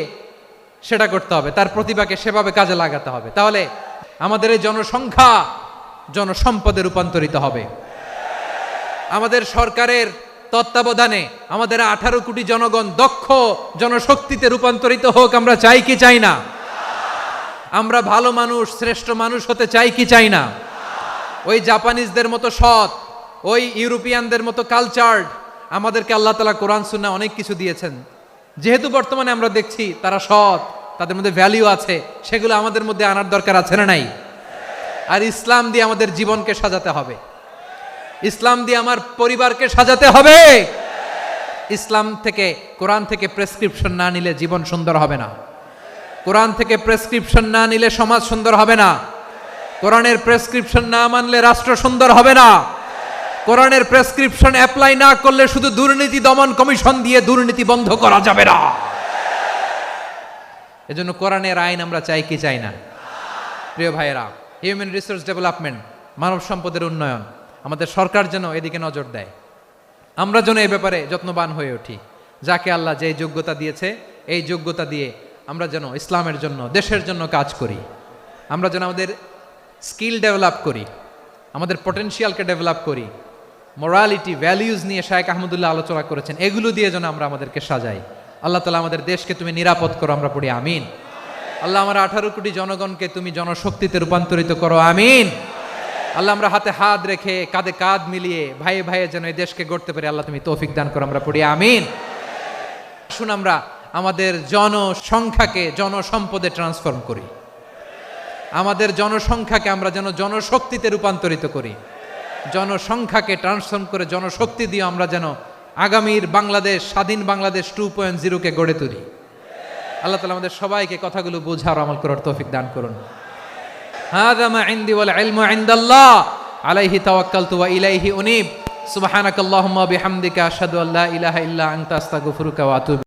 সেটা করতে হবে, তার প্রতিভাকে সেভাবে কাজে লাগাতে হবে। তাহলে আমাদের এই জনসংখ্যা জনসম্পদে রূপান্তরিত হবে। আমাদের সরকারের তত্ত্বাবধানে আমাদের 18 কোটি জনগণ দক্ষ জনশক্তিতে রূপান্তরিত হোক। আমরা চাই কি চাই না? আমরা ভালো মানুষ, শ্রেষ্ঠ মানুষ হতে চাই কি চাই না? ওই জাপানিজদের মতো সৎ, ওই ইউরোপিয়ানদের মতো কালচার্ড। আমাদেরকে আল্লাহ তাআলা কোরআন সুন্নাহ অনেক কিছু দিয়েছেন। যেহেতু বর্তমানে আমরা দেখছি তারা সৎ, তাদের মধ্যে ভ্যালিউ আছে, সেগুলো আমাদের মধ্যে আনার দরকার আছে না নাই? আর ইসলাম দিয়ে আমাদের জীবনকে সাজাতে হবে, ইসলাম দিয়ে আমার পরিবারকে সাজাতে হবে। ইসলাম থেকে, কোরআন থেকে প্রেসক্রিপশন না নিলে জীবন সুন্দর হবে না। কোরআন থেকে প্রেসক্রিপশন না নিলে সমাজ সুন্দর হবে না। কোরআনের প্রেসক্রিপশন না মানলে রাষ্ট্র সুন্দর হবে না। কোরআনের প্রেসক্রিপশন অ্যাপ্লাই না করলে শুধু দুর্নীতি দমন কমিশন দিয়ে দুর্নীতি বন্ধ করা যাবে না। এজন্য কোরআনের আইন আমরা চাই কি চাই না? প্রিয় ভাইয়েরা, হিউম্যান রিসোর্স ডেভেলপমেন্ট, মানব সম্পদের উন্নয়ন, আমাদের সরকার যেন এদিকে নজর দেয়। আমরা যেন এই ব্যাপারে যত্নবান হয়ে উঠি। যাকে আল্লাহ যে যোগ্যতা দিয়েছে, এই যোগ্যতা দিয়ে আমরা যেন ইসলামের জন্য, দেশের জন্য কাজ করি। আমরা যেন আমাদের স্কিল ডেভেলপ করি, আমাদের পটেনশিয়ালকে ডেভেলপ করি। মোরালিটি, ভ্যালিউজ নিয়ে শায়েখ আহমদুল্লাহ আলোচনা করেছেন, এগুলো দিয়ে যেন আমরা আমাদেরকে সাজাই। আল্লাহ তাআলা আমাদের দেশকে তুমি নিরাপদ করো, আমরা পড়ি আমিন। আল্লাহ আমার 18 কোটি জনগণকে তুমি জনশক্তিতে রূপান্তরিত করো, আমিন। আল্লাহ আমরা হাতে হাত রেখে, কাঁধে কাঁধ মিলিয়ে, ভাইয়ে ভাইয়ে যেন এই দেশকে গড়তে পারি, আল্লাহ তুমি তৌফিক দান করো, আমরা পড়ি আমিন। আসুন আমরা আমাদের জনসংখ্যাকে জনসম্পদে ট্রান্সফর্ম করি। আমাদের জনসংখ্যাকে আমরা যেন জনশক্তিতে রূপান্তরিত করি। জনসংখ্যাকে ট্রান্সফর্ম করে জনশক্তি দিয়ে আমরা যেন আগামীর বাংলাদেশ, স্বাধীন বাংলাদেশ 2.0-কে গড়ে তুলি। আল্লাহ তাআলা আমাদের সবাইকে কথাগুলো বোঝার, আমল করার তৌফিক দান করুন। হাযা মা ইনদি ওয়াল ইলমু ইনদাল্লাহ আলাইহি তাওয়াক্কালতু ওয়া ইলাইহি উনীব। সুবহানাকাল্লাহুম্মা ওয়া বিহামদিকা আশহাদু আল্লা ইলাহা ইল্লা আনতা আস্তাগফিরুকা ওয়া আতুবু